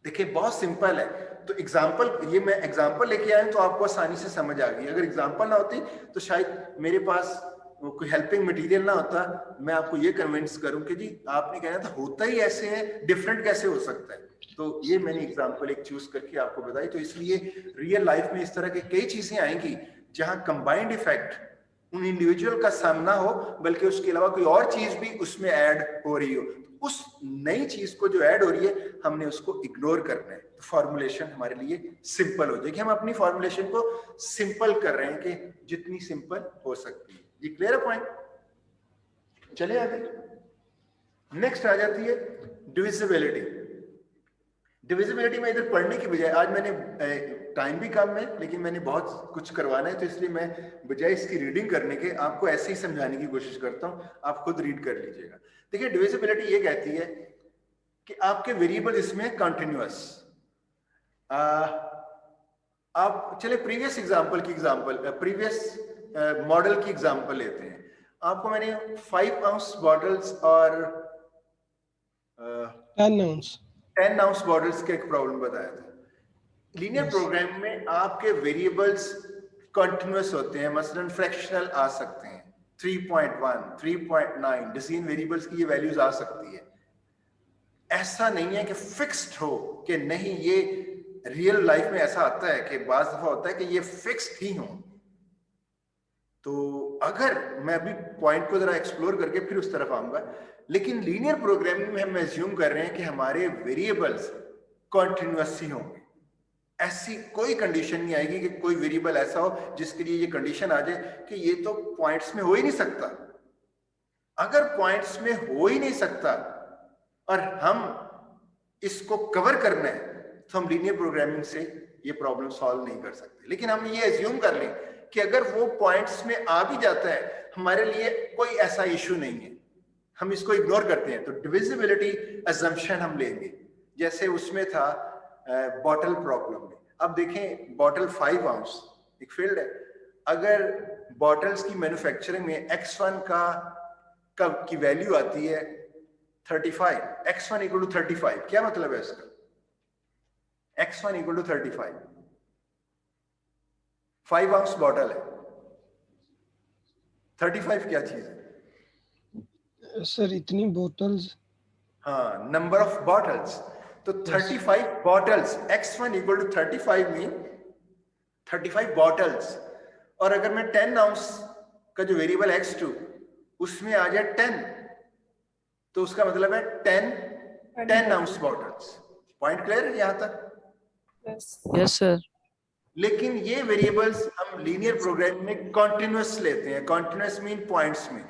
देखिए बहुत सिंपल है। तो एग्जांपल, ये मैं एग्जांपल लेके आया तो आपको आसानी से समझ आ गई। अगर एग्जांपल ना होती तो शायद मेरे पास वो कोई हेल्पिंग मटेरियल ना होता, मैं आपको ये कन्विंस करूं कि जी आपने कहना था होता ही ऐसे है, डिफरेंट कैसे हो सकता है। तो ये मैंने एग्जांपल एक चूज करके आपको बताई। तो इसलिए रियल लाइफ में इस तरह की कई चीजें आएंगी जहां कंबाइंड इफेक्ट उन इंडिविजुअल का सामना हो, बल्कि उसके अलावा कोई और चीज भी उसमें ऐड हो रही हो। उस नई चीज को जो ऐड हो रही है हमने उसको इग्नोर करना है, तो फॉर्मुलेशन हमारे लिए सिंपल हो जाएगी। हम अपनी फॉर्मुलेशन को सिंपल कर रहे हैं कि जितनी सिंपल हो सकती है। ये क्लियर है पॉइंट? चले आगे। नेक्स्ट आ जाती है डिविजिबिलिटी। डिविजिबिलिटी में इधर पढ़ने की बजाय, आज मैंने टाइम भी कम है लेकिन मैंने बहुत कुछ करवाना है, तो इसलिए मैं बजाय इसकी रीडिंग करने के आपको ऐसे ही समझाने की कोशिश करता हूं, आप खुद रीड कर लीजिएगा। देखिए डिविजिबिलिटी ये कहती है कि आपके वेरिएबल इसमें कंटिन्यूअस। आप चले प्रीवियस मॉडल की एग्जांपल लेते हैं। आपको मैंने 5 आउंस बॉटल्स और 10 आउंस बॉटल्स का एक प्रॉब्लम बताया था। लीनियर प्रोग्राम में आपके वेरिएबल्स कंटिन्यूअस होते हैं, मसलन फ्रैक्शनल आ सकते हैं, 3.1, 3.9 डिसीजन वेरिएबल्स की ये वैल्यूज आ सकती है। ऐसा नहीं है कि फिक्स्ड हो कि नहीं, ये रियल लाइफ में ऐसा आता है कि बाज दफा होता है कि ये फिक्स्ड ही हो। तो अगर मैं अभी पॉइंट को जरा एक्सप्लोर करके फिर उस तरफ आऊंगा, लेकिन लीनियर प्रोग्रामिंग में हम एज्यूम कर रहे हैं कि हमारे वेरिएबल्स कंटिन्यूअस ही होंगे। ऐसी कोई कंडीशन नहीं आएगी कि कोई वेरिएबल ऐसा हो जिसके लिए ये कंडीशन आ जाए कि ये तो पॉइंट्स में हो ही नहीं सकता। अगर पॉइंट्स में हो ही नहीं सकता और हम इसको कवर करना है तो हम लीनियर प्रोग्रामिंग से ये प्रॉब्लम सॉल्व नहीं कर सकते। लेकिन हम ये एज्यूम कर लें कि अगर वो पॉइंट्स में आ भी जाता है, हमारे लिए कोई ऐसा इशू नहीं है, हम इसको इग्नोर करते हैं। तो डिविजिबिलिटी अजम्पशन हम लेंगे, जैसे उसमें था बॉटल प्रॉब्लम में। अब देखें बॉटल 5 आउंस एक फील्ड है, अगर बॉटल्स की मैन्युफैक्चरिंग में x1 की वैल्यू आती है 35, x1 इक्वल टू 35, क्या मतलब है इसका? x1 equal to 35, 5 ounce bottle है, 35 क्या चीज है सर? इतनी बोतल्स, हाँ, नंबर ऑफ बॉटल्स। तो 35 bottles, x1 equal to 35 mean 35 bottles. और अगर मैं 10 आउंस का जो वेरिएबल x2 उसमें आ जाए 10, तो उसका मतलब है 10 आउंस बॉटल्स। पॉइंट क्लियर है यहां तक? Yes sir. लेकिन ये वेरिएबल्स हम लीनियर प्रोग्रामिंग में कॉन्टिन्यूअस लेते हैं, कॉन्टिन्यूअस मीन पॉइंट्स में।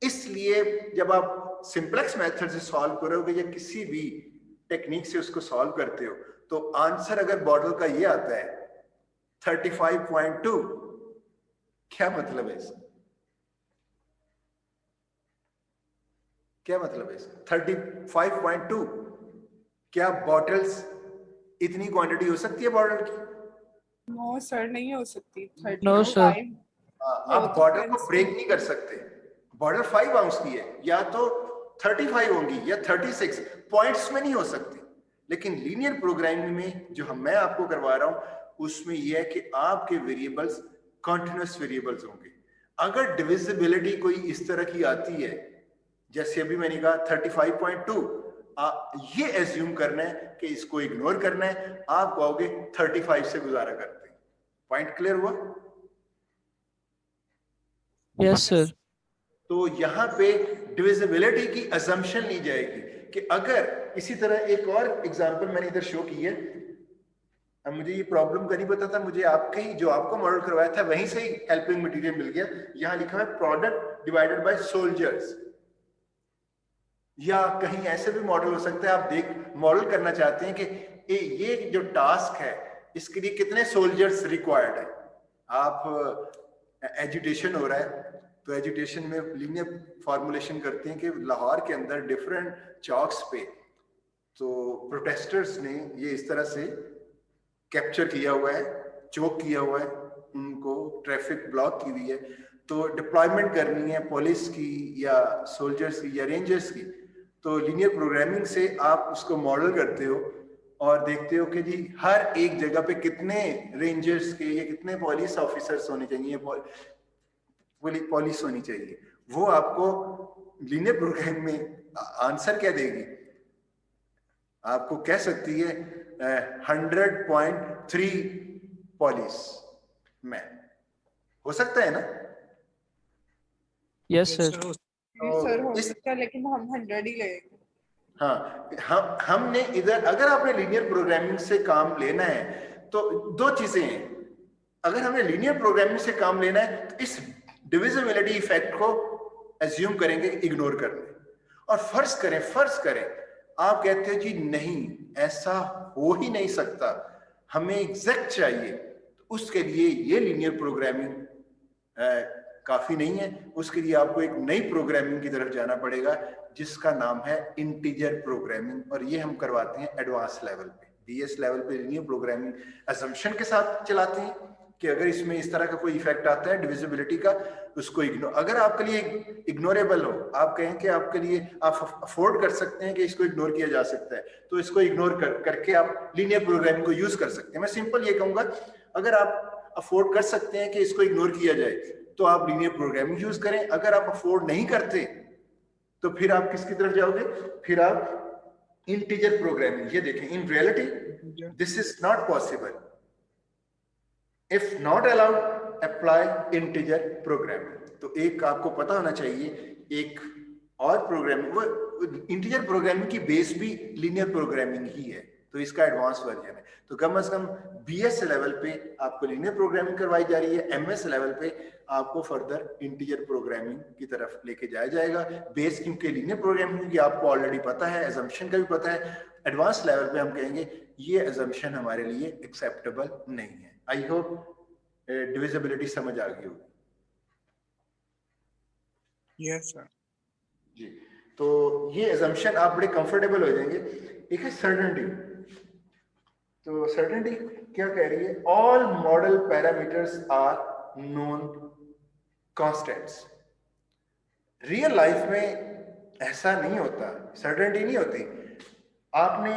इसलिए जब आप सिंप्लेक्स मेथड से सॉल्व करोगे या किसी भी टेक्निक से उसको सॉल्व करते हो, तो आंसर अगर बॉटल का ये आता है 35.2, क्या मतलब है इसका? क्या मतलब है इसका? 35.2, क्या बॉटल्स इतनी क्वांटिटी हो सकती है बॉटल की? नो सर, नहीं हो सकती। No sir. आप बॉटल को ब्रेक नहीं कर सकते। बॉटल 5 आउंस की है, या तो 35 होंगी या 36, पॉइंट्स में नहीं हो सकती। लेकिन लीनियर प्रोग्रामिंग में जो मैं आपको करवा रहा हूं उसमें यह है कि आपके वेरिएबल्स कॉन्टिन्यूअस वेरिएबल्स होंगे। अगर डिविजिबिलिटी कोई इस तरह की आती है, जैसे अभी मैंने कहा 35.2, ये एज्यूम करना है कि इसको इग्नोर करना है, आप कहोगे 35 से गुजारा करते हैं। पॉइंट क्लियर हुआ? Yes sir. तो यहां पे डिविजिबिलिटी की अजम्पशन ली जाएगी कि अगर इसी तरह एक और एग्जांपल मैंने इधर शो की है। अब मुझे ये प्रॉब्लम का नहीं पता था, मुझे आपके ही जो आपको मॉडल करवाया था वहीं से ही हेल्पिंग मटेरियल मिल गया। यहां लिखा है प्रोडक्ट डिवाइडेड बाय सोल्जर्स, या कहीं ऐसे भी मॉडल हो सकता है। आप मॉडल करना चाहते हैं कि ये जो टास्क है इसके लिए कितने सोल्जर्स रिक्वायर्ड है। आप एजुटेशन हो रहा है तो एजुटेशन में लीनियर फॉर्मुलेशन करते हैं कि लाहौर के अंदर डिफरेंट चौक्स पे तो प्रोटेस्टर्स ने ये इस तरह से कैप्चर किया हुआ है, चोक किया हुआ है, उनको ट्रैफिक ब्लॉक की हुई है, तो डिप्लॉयमेंट करनी है पुलिस की या सोल्जर्स की या रेंजर्स की। तो लीनियर प्रोग्रामिंग से आप उसको मॉडल करते हो और देखते हो कि जी हर एक जगह पे कितने रेंजर्स के या कितने पुलिस ऑफिसर्स होने चाहिए, वो पॉलिश होनी चाहिए। वो आपको लीनियर प्रोग्रामिंग में आंसर क्या देगी? आपको कह सकती है 100.3 पॉलिश में। हो सकता है ना? Yes, sir. जी सर हो इस सकता है, लेकिन हम 100 ही लेंगे। हाँ, हमने इधर, अगर आपने लीनियर प्रोग्रामिंग से काम लेना है तो दो चीजें हैं। अगर हमें लीनियर प्रोग्रामिंग से काम लेना है तो इस डिविजिबिलिटी इफेक्ट को एज्यूम करेंगे, इग्नोर करने, और फर्ज करें आप कहते हो जी नहीं, ऐसा हो ही नहीं सकता, हमें एग्जैक्ट चाहिए, तो उसके लिए ये लीनियर प्रोग्रामिंग काफी नहीं है। उसके लिए आपको एक नई प्रोग्रामिंग की तरफ जाना पड़ेगा जिसका नाम है इंटीजर प्रोग्रामिंग, और ये हम करवाते हैं एडवांस लेवल पे। बीएस लेवल पे लीनियर प्रोग्रामिंग असम्पशन के साथ चलाते हैं कि अगर इसमें इस तरह का कोई इफेक्ट आता है डिविजिबिलिटी का, उसको इग्नोर, अगर आपके लिए इग्नोरेबल हो, आप कहें कि आपके लिए आप अफोर्ड कर सकते हैं कि इसको इग्नोर किया जा सकता है, तो इसको इग्नोर करके आप लीनियर प्रोग्रामिंग को यूज कर सकते हैं। मैं सिंपल ये कहूंगा, अगर आप अफोर्ड कर सकते हैं कि इसको इग्नोर किया जाए तो आप लीनियर प्रोग्रामिंग यूज करें। अगर आप अफोर्ड नहीं करते तो फिर आप किसकी तरफ जाओगे? फिर आप इंटीजर प्रोग्रामिंग। ये देखें, in reality this is not possible. If not allowed, apply integer programming. तो एक आपको पता होना चाहिए, एक और प्रोग्रामिंग, वो इंटीजर प्रोग्रामिंग की बेस भी लीनियर प्रोग्रामिंग ही है, तो इसका एडवांस वर्जन है। तो कम से कम बीएस लेवल पे आपको लीनियर प्रोग्रामिंग करवाई जा रही है, एमएस लेवल पे आपको फर्दर इंटीजर प्रोग्रामिंग की तरफ लेके जाया जाएगा। बेस क्योंकि लीनियर प्रोग्रामिंग की आपको ऑलरेडी पता है, एजम्पशन का भी पता है। एडवांस लेवल पे हम कहेंगे ये एजम्पशन हमारे लिए एक्सेप्टेबल नहीं है। आई होप डिविजिबिलिटी समझ आ गई होगी। Yes sir. जी, तो ये एजम्पशन आप बड़े कंफर्टेबल हो जाएंगे। एक है सर्टेनिटी। तो सर्टेनिटी क्या कह रही है? All model parameters are known constants. Real life में ऐसा नहीं होता, सर्टेनिटी नहीं होती। आपने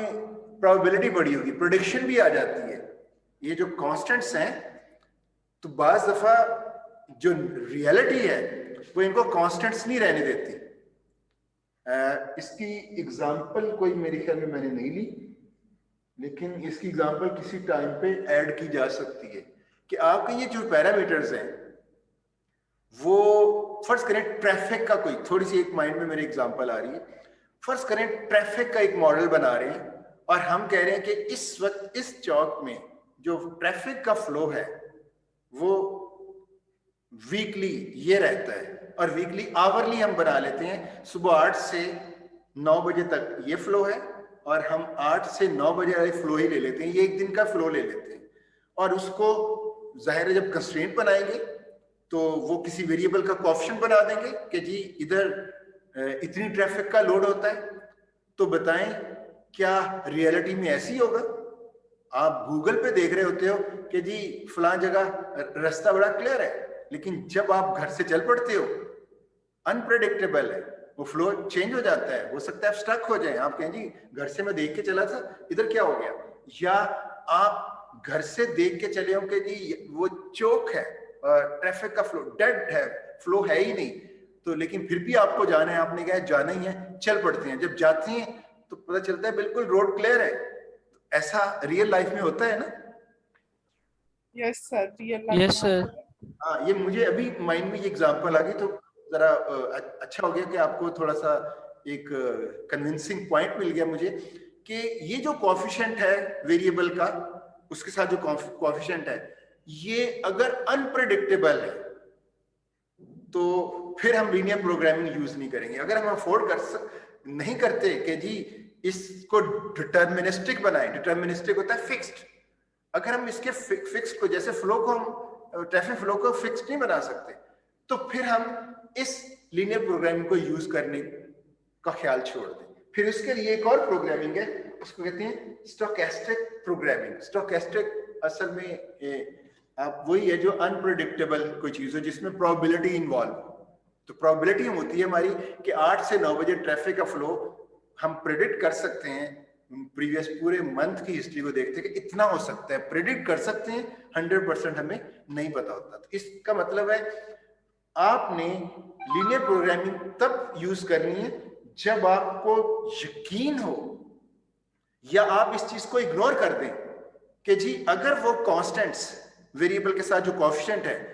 प्रोबेबिलिटी पढ़ी होगी, प्रेडिक्शन भी आ जाती है। ये जो कांस्टेंट्स हैं, तो बाज दफा जो रियलिटी है वो इनको कांस्टेंट्स नहीं रहने देती। इसकी एग्जांपल कोई मेरे ख्याल में मैंने नहीं ली, लेकिन इसकी एग्जांपल किसी टाइम पे ऐड की जा सकती है कि आपके ये जो पैरामीटर्स हैं, वो फर्ज करें ट्रैफिक का कोई, थोड़ी सी एक माइंड में मेरी एग्जांपल आ रही है। फर्ज करें ट्रैफिक का एक मॉडल बना रहे हैं और हम कह रहे हैं कि इस वक्त इस चौक में जो ट्रैफिक का फ्लो है वो वीकली ये रहता है, और वीकली आवरली हम बना लेते हैं। सुबह 8 से 9 बजे तक ये फ्लो है और हम 8 से 9 बजे वाले फ्लो ही ले लेते हैं, ये एक दिन का फ्लो ले लेते हैं। और उसको जाहिर है जब कंस्ट्रेंट बनाएंगे तो वो किसी वेरिएबल का कोएफिशिएंट बना देंगे कि जी इधर इतनी ट्रैफिक का लोड होता है। तो बताएं क्या रियलिटी में ऐसी होगा? आप गूगल पे देख रहे होते हो कि जी फलां जगह रास्ता बड़ा क्लियर है, लेकिन जब आप घर से चल पड़ते हो अनप्रेडिक्टेबल है, वो फ्लो चेंज हो जाता है। हो सकता है आप स्टक हो जाए, आप कहें जी घर से मैं देख के चला था, इधर क्या हो गया? या आप घर से देख के चले हो कि जी वो चौक है, ट्रैफिक का फ्लो डेड है, फ्लो है ही नहीं, तो लेकिन फिर भी आपको जाना है, आपने कहा जाना ही है, चल पड़ते हैं। जब जाते हैं तो पता चलता है बिल्कुल रोड क्लियर है। ऐसा रियल लाइफ में होता है ना? Yes sir, real Yes, sir. हाँ, ये मुझे अभी माइंड में ये एग्जांपल आ गई, तो जरा अच्छा हो गया कि आपको थोड़ा सा एक कन्विंसिंग पॉइंट मिल गया मुझे कि ये जो कोएफिशिएंट है वेरिएबल का, उसके साथ जो कोएफिशिएंट है, ये अगर अनप्रेडिक्टेबल है तो फिर हम लीनियर प्रोग्रामिंग यूज नहीं करेंगे। अगर हम अफोर्ड नहीं करते कि जी इसको डिटर्मिनिस्टिक बनाएं, डिटर्मिनिस्टिक होता है फिक्स्ड। अगर हम इसके फिक्स्ड को, जैसे फ्लो को हम ट्रैफिक फ्लो को फिक्स्ड नहीं बना सकते, तो फिर हम इस लीनियर प्रोग्रामिंग को यूज करने का ख्याल छोड़ दें। फिर इसके लिए एक और प्रोग्रामिंग है, उसको कहते हैं स्टोकेस्टिक प्रोग्रामिंग। स्टोकेस्टिक असल में आप वही है जो अनप्रेडिक्टेबल कोई चीज है जिसमें प्रोबेबिलिटी इन्वॉल्व। तो प्रोबेबिलिटी होती है हमारी कि 8 से 9 बजे ट्रैफिक का फ्लो हम प्रेडिक्ट कर सकते हैं। प्रीवियस पूरे मंथ की हिस्ट्री को देखते हैं कि इतना हो सकता है, प्रेडिक्ट कर सकते हैं। 100% हमें नहीं पता होता। तो इसका मतलब है आपने लीनियर प्रोग्रामिंग तब यूज करनी है जब आपको यकीन हो या आप इस चीज को इग्नोर कर दें कि जी अगर वो कांस्टेंट्स वेरिएबल के साथ जो कोएफिशिएंट है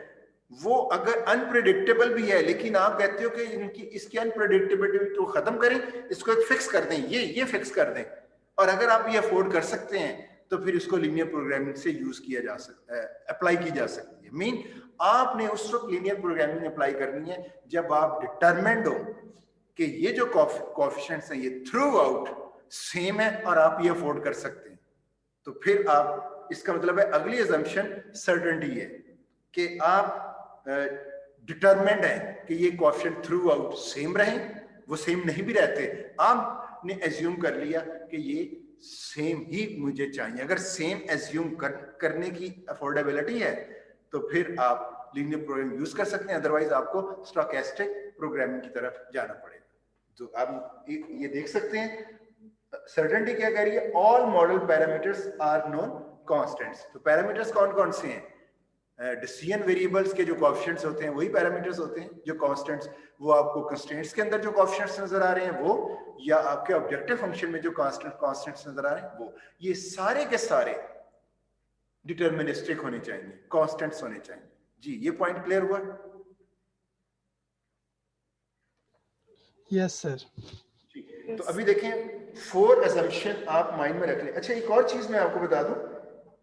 वो अगर अनप्रेडिक्टेबल भी है, लेकिन आप कहते हो कि इनकी इसकी अनप्रेडिक्टेबिलिटी को खत्म करें, इसको एक फिक्स कर दें, ये फिक्स कर दें, और अगर आप ये अफोर्ड कर सकते हैं तो फिर इसको लीनियर प्रोग्रामिंग से यूज किया जा सकता है, अप्लाई की जा सकती है। मीन आपने उस वक्त लीनियर प्रोग्रामिंग अप्लाई करनी है जब आप डिटरमिन्ड हो कि ये जो कोएफिशिएंट्स हैं ये थ्रू आउट सेम है और आप ये अफोर्ड कर सकते हैं। तो फिर आप, इसका मतलब है अगली अजम्पशन सर्टेनिटी है कि आप डिटरमिन्ड है कि ये कोएफिशिएंट थ्रू आउट सेम रहें, वो सेम नहीं भी रहते, आपने एज्यूम कर लिया कि ये सेम ही मुझे चाहिए। अगर सेम एज्यूम करने की अफोर्डेबिलिटी है तो फिर आप लीनियर प्रोग्रामिंग यूज कर सकते हैं, अदरवाइज आपको स्टोकेस्टिक प्रोग्रामिंग की तरफ जाना पड़ेगा। तो आप ये देख सकते हैं सर्टेनिटी क्या कह रही है, all model parameters are known constants. तो पैरामीटर्स कौन कौन से हैं? डिसीजन वेरिएबल्स के जो कोएफिशिएंट्स होते हैं वही पैरामीटर्स होते हैं। जो कांस्टेंट्स वो आपको कंस्ट्रेंट्स के अंदर जो कोएफिशिएंट्स नजर आ रहे हैं वो, या आपके ऑब्जेक्टिव फंक्शन में जो कांस्टेंट्स नजर आ रहे हैं वो, ये सारे के सारे डिटरमिनिस्टिक होने चाहिए, कांस्टेंट्स होने चाहिए। जी ये पॉइंट क्लियर हुआ? Yes sir. तो अभी देखें 4 असम्पशन आप माइंड में रख लें। अच्छा एक और चीज मैं आपको बता दूं,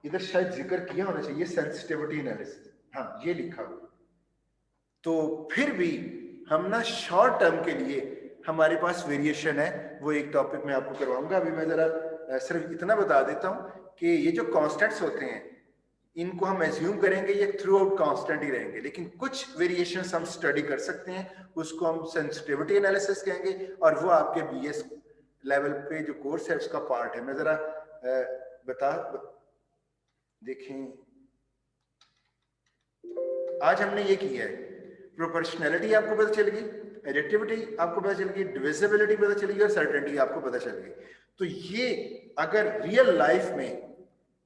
इधर शायद जिक्र किया होना चाहिए, सेंसिटिविटी एनालिसिस, हाँ ये लिखा हुआ। तो फिर भी हम ना शॉर्ट टर्म के लिए हमारे पास वेरिएशन है, वो एक टॉपिक मैं आपको करवाऊंगा। अभी मैं जरा सिर्फ इतना बता देता हूं कि ये जो कांस्टेंट्स होते हैं इनको हम एज्यूम करेंगे ये थ्रू आउट कांस्टेंट ही रहेंगे, लेकिन कुछ वेरिएशंस हम स्टडी कर सकते हैं, उसको हम सेंसिटिविटी एनालिसिस कहेंगे, और वो आपके बीएस लेवल पे जो कोर्स है उसका पार्ट है। मैं जरा देखें, आज हमने ये किया है, प्रोपोर्शनैलिटी आपको पता चल गई, एडिटिविटी आपको पता चल गई, डिविजिबिलिटी पता चल गई और सर्टेनिटी आपको पता चल गई। तो ये अगर रियल लाइफ में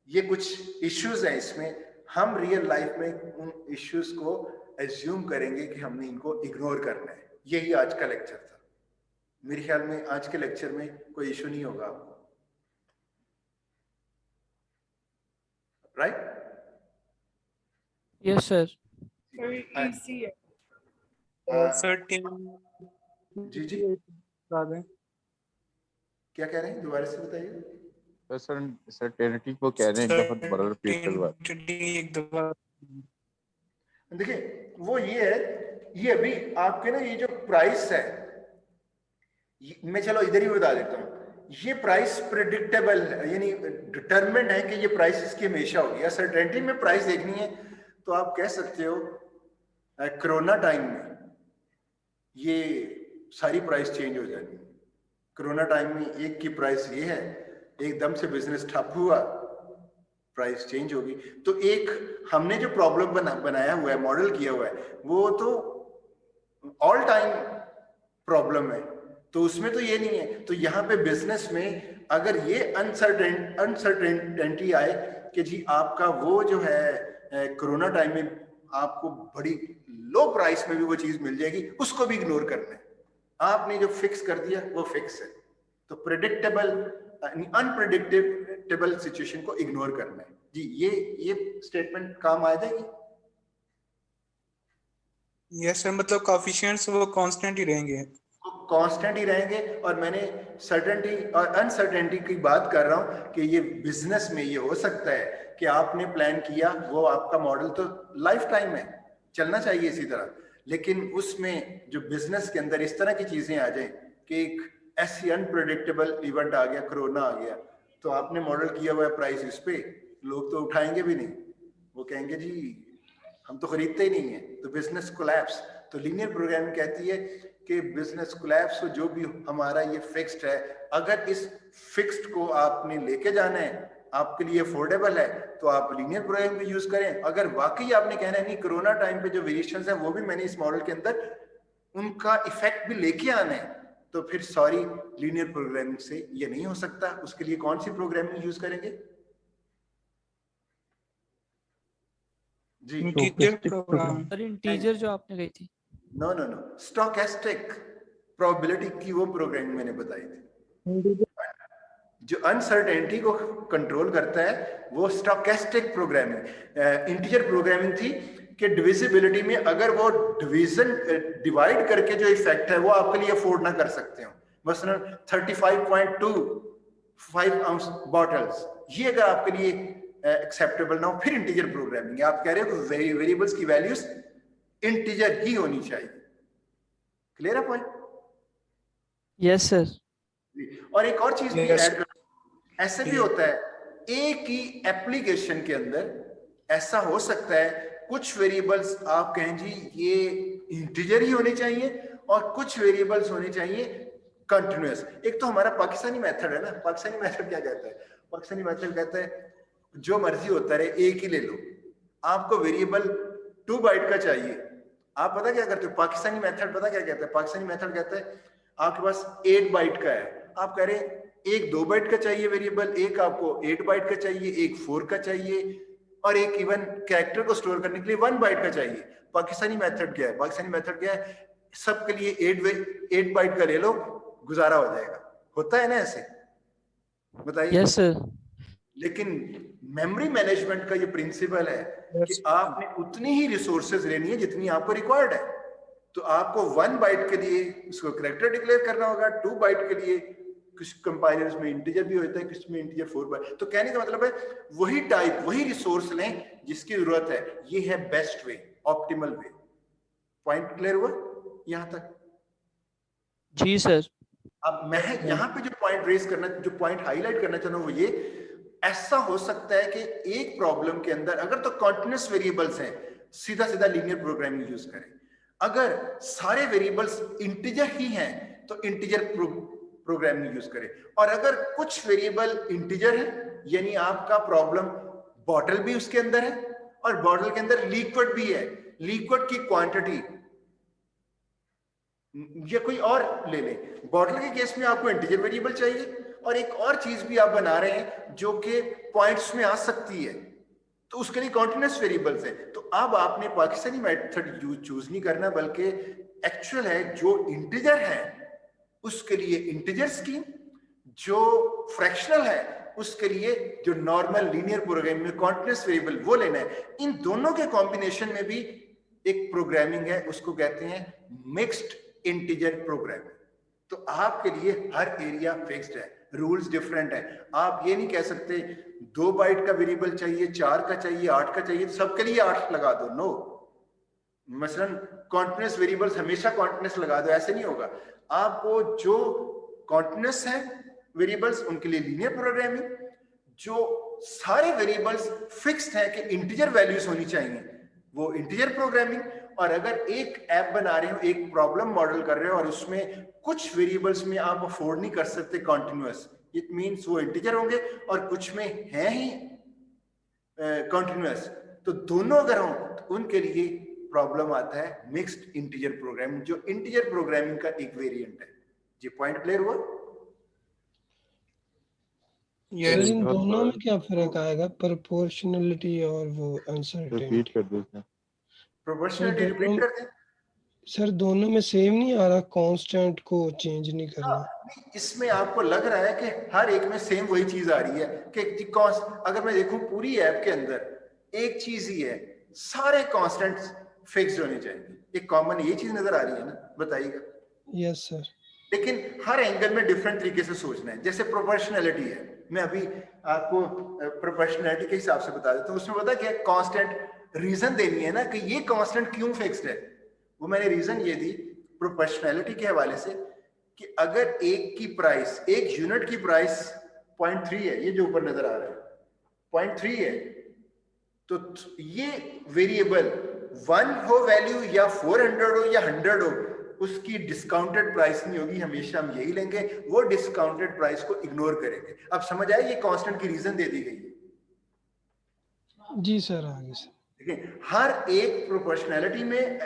ये कुछ इश्यूज हैं, इसमें हम रियल लाइफ में उन इश्यूज को एज्यूम करेंगे कि हमने इनको इग्नोर करना है। यही आज का लेक्चर था। मेरे ख्याल में आज के लेक्चर में कोई इशू नहीं होगा आपको, right? Yes, sir. very easy है। जी जी क्या कह रहे हैं, दोबारा से बताइए। सर सर्टेनिटी को कह रहे हैं, एक दफा दोबारा रिपीट करवा। एक दफा देखिए वो ये है, ये अभी आपके ना ये जो प्राइस है, मैं चलो इधर ही बता देता हूँ, ये प्राइस प्रेडिक्टेबल है, यानी डिटरमिन्ड है कि ये प्राइस इसकी हमेशा होगी। या सर्टेनिटी में प्राइस देखनी है तो आप कह सकते हो कोरोना टाइम में ये सारी प्राइस चेंज हो जानी। कोरोना टाइम में एक की प्राइस ये है, एकदम से बिजनेस ठप हुआ, प्राइस चेंज होगी। तो एक हमने जो प्रॉब्लम बनाया हुआ है, मॉडल किया हुआ है, वो तो ऑल टाइम प्रॉब्लम है, तो उसमें तो ये नहीं है। तो यहाँ पे बिजनेस में अगर ये अनसर्टेनिटी आए कि जी आपका वो जो है कोरोना टाइम में आपको बड़ी लो प्राइस में भी वो चीज मिल जाएगी, उसको भी इग्नोर करना है। आपने जो फिक्स कर दिया वो फिक्स है। तो प्रेडिक्टेबल अनप्रेडिक्टेबल सिचुएशन को इग्नोर करना है। जी ये स्टेटमेंट काम आ जाएगी? यस सर, मतलब कोएफिशिएंट्स वो कांस्टेंट ही रहेंगे, कांस्टेंट ही रहेंगे। और मैंने सर्टेनिटी और अनसर्टेनिटी की बात कर रहा हूं कि ये बिजनेस में ये हो सकता है कि आपने प्लान किया, वो आपका मॉडल तो लाइफ टाइम में चलना चाहिए इसी तरह, लेकिन उसमें जो बिजनेस के अंदर इस तरह की चीजें आ जाए कि एक ऐसी अनप्रेडिक्टेबल इवेंट आ गया, कोरोना आ गया, तो आपने मॉडल किया हुआ है प्राइस इस पे, लोग तो उठाएंगे भी नहीं, वो कहेंगे जी हम तो खरीदते ही नहीं है, तो बिजनेस कोलैप्स। तो लीनियर प्रोग्रामिंग कहती है कि बिजनेस कोलैप्स हो, जो भी हमारा ये फिक्स्ड है, अगर इस फिक्स्ड को आपने लेके जाना है, आपके लिए अफोर्डेबल है, तो आप लीनियर प्रोग्रामिंग भी यूज करें। अगर वाकई आपने कहना है नहीं कोरोना टाइम पे जो वेरिएशंस है वो भी मैंने इस मॉडल के अंदर उनका इफेक्ट भी लेके आना है, तो फिर सॉरी लीनियर प्रोग्रामिंग से ये नहीं हो सकता। उसके लिए कौन सी प्रोग्रामिंग यूज करेंगे? जी इंटीजर प्रोग्राम। सर इंटीजर जो आपने कही थी। No no no, stochastic probability की वो प्रोग्रामिंग मैंने बताई थी। जो अनसर्टेनिटी को कंट्रोल करता है वो स्टोकेस्टिक प्रोग्रामिंग, इंटीजर प्रोग्रामिंग थी कि डिविजिबिलिटी में अगर वो डिवाइड करके जो इफेक्ट है वो आपके लिए अफोर्ड ना कर सकते हो, मसलन 35.25 आउंस बॉटल्स, ये अगर आपके लिए एक्सेप्टेबल ना हो, फिर इंटीजर प्रोग्रामिंग है। आप कह रहे हो वेरिएबल्स की वैल्यूज इंटीजर ही होनी चाहिए। क्लियर है पॉइंट? Yes sir. और एक और चीज भी Yes. ऐड कर, ऐसे भी होता है एक ही एप्लीकेशन के अंदर ऐसा हो सकता है कुछ वेरिएबल्स आप कहें जी ये इंटीजर ही होने चाहिए और कुछ वेरिएबल्स होने चाहिए कंटिन्यूअस। एक तो हमारा पाकिस्तानी मेथड है ना, पाकिस्तानी मेथड क्या कहता है? पाकिस्तानी मेथड कहता है जो मर्जी होता रहे एक ही ले लो, आपको वेरिएबल 2 बाइट का चाहिए। आप पता क्या करते हो? पाकिस्तानी मेथड पता क्या कहता है? पाकिस्तानी मेथड कहता है आपके पास 8 बाइट का है, आप कह रहे हैं एक 2 बाइट का चाहिए वेरिएबल, एक आपको 8 बाइट का चाहिए, एक 4 का चाहिए और एक इवन कैरेक्टर को स्टोर करने के लिए 1 बाइट का चाहिए। पाकिस्तानी मेथड क्या है? पाकिस्तानी मेथड क्या है? सबके लिए 8 बाइट का ले लो, गुजारा हो जाएगा। होता है ना ऐसे? बताइए। Yes sir. लेकिन मेमोरी मैनेजमेंट का ये प्रिंसिपल है कि आपने उतनी ही रिसोर्सेज लेनी है जितनी आपको रिक्वायर्ड है। तो आपको 1 बाइट के लिए उसको कैरेक्टर डिक्लेयर करना होगा, 2 बाइट के लिए कुछ कंपाइलर्स में इंटीजर भी होता है, कुछ में इंटीजर 4 बाइट। तो कहने का मतलब है वही टाइप वही रिसोर्स लें जिसकी जरूरत है। ये है बेस्ट वे, ऑप्टिमल वे। पॉइंट क्लियर हुआ यहां तक? जी सर। अब मैं यहाँ पे जो पॉइंट रेज करना, जो पॉइंट हाईलाइट करना चाह रहा हूँ वो ये, ऐसा हो सकता है कि एक प्रॉब्लम के अंदर अगर तो कॉन्टिन्यूअस वेरिएबल्स हैं, सीधा सीधा लीनियर प्रोग्रामिंग यूज करें। अगर सारे वेरिएबल्स इंटीजर ही हैं तो इंटीजर प्रोग्रामिंग यूज करें। और अगर कुछ वेरिएबल इंटीजर है यानी आपका प्रॉब्लम बॉटल भी उसके अंदर है और बॉटल के अंदर लिक्विड भी है, लिक्विड की क्वांटिटी या कोई और ले लें। बॉटल के केस में आपको इंटीजर वेरिएबल चाहिए और एक और चीज भी आप बना रहे हैं जो कि पॉइंट्स में आ सकती है, तो उसके लिए कॉन्टिन्यूअस वेरिएबल्स है। तो अब आपने पाकिस्तानी मेथड चूज नहीं करना, बल्कि एक्चुअल है जो इंटीजर है उसके लिए इंटीजर स्कीम, जो फ्रैक्शनल है उसके लिए जो नॉर्मल लीनियर प्रोग्रामिंग में कॉन्टिन्यूअस वेरिएबल वो लेना है। इन दोनों के कॉम्बिनेशन में भी एक प्रोग्रामिंग है, उसको कहते हैं मिक्स्ड इंटीजर प्रोग्रामिंग। तो आपके लिए हर एरिया फिक्स्ड है, रूल्स डिफरेंट है। आप ये नहीं कह सकते 2 बाइट का वेरिएबल चाहिए, 4 का चाहिए, 8 का चाहिए, तो सबके लिए 8 लगा दो। नो, मसलन कॉन्टिन्यूअस वेरिएबल्स हमेशा कॉन्टिन्यूअस लगा दो, ऐसे नहीं होगा। आपको जो कॉन्टिन्यूअस है वेरिएबल्स उनके लिए लीनियर प्रोग्रामिंग, जो सारे वेरिएबल्स फिक्स्ड है कि इंटीजर वैल्यूज होनी चाहिए वो इंटीजर प्रोग्रामिंग। और अगर एक ऐप बना रहे हो, एक प्रॉब्लम मॉडल कर रहे हो और उसमें कुछ वेरिएबल्स में आप अफोर्ड नहीं कर सकते कॉन्टिन्यूअस, इट मींस वो इंटीजर होंगे और कुछ में है ही कॉन्टिन्यूअस, तो दोनों अगर हो तो उनके लिए प्रॉब्लम आता है मिक्स्ड इंटीजर प्रोग्रामिंग, जो इंटीजर प्रोग्रामिंग का एक वेरिएंट है। जी पॉइंट क्लियर हुआ? सर इन बहुत दोनों में बड़ा- क्या फर्क आएगा, प्रोपोर्शनलिटी और वो अनसर्टेनिटी? रिपीट कर देते प्रोपोर्शनलिटी दोनों- रिपीट कर दें। सर दोनों में सेम नहीं आ रहा, कांस्टेंट को चेंज नहीं करना? इसमें आपको लग रहा है कि हर एक में सेम वही चीज आ रही है कि कॉन्स्ट, अगर मैं देखूं पूरी ऐप के अंदर एक चीज ही है, सारे कांस्टेंट्स फिक्स्ड होने चाहिए। एक कॉमन ये चीज नजर आ रही है ना? बताइएगा। Yes sir. लेकिन हर एंगल में डिफरेंट तरीके से सोचना है। जैसे प्रोपोर्शनैलिटी है, मैं अभी आपको प्रोपोर्शनैलिटी के हिसाब से बता देता हूँ। उसमें पता क्या, कांस्टेंट रीजन देनी है ना कि ये कांस्टेंट क्यों फिक्स्ड है। वो मैंने रीजन ये दी प्रोपोर्शनैलिटी के हवाले से कि अगर एक की प्राइस, एक यूनिट की प्राइस 0.3 है, ये जो ऊपर नजर आ रहा है 0.3 है, तो ये वेरिएबल 1 हो वैल्यू या 400 हो या 100 हो, उसकी डिस्काउंटेड प्राइस नहीं होगी, हमेशा हम यही लेंगे, वो डिस्काउंटेड प्राइस को इग्नोर करेंगे। अब समझ आए, ये कांस्टेंट की रीजन दे दी गई है। जी सर आगे सर। देखिए हर एक प्रोपोर्शनैलिटी में,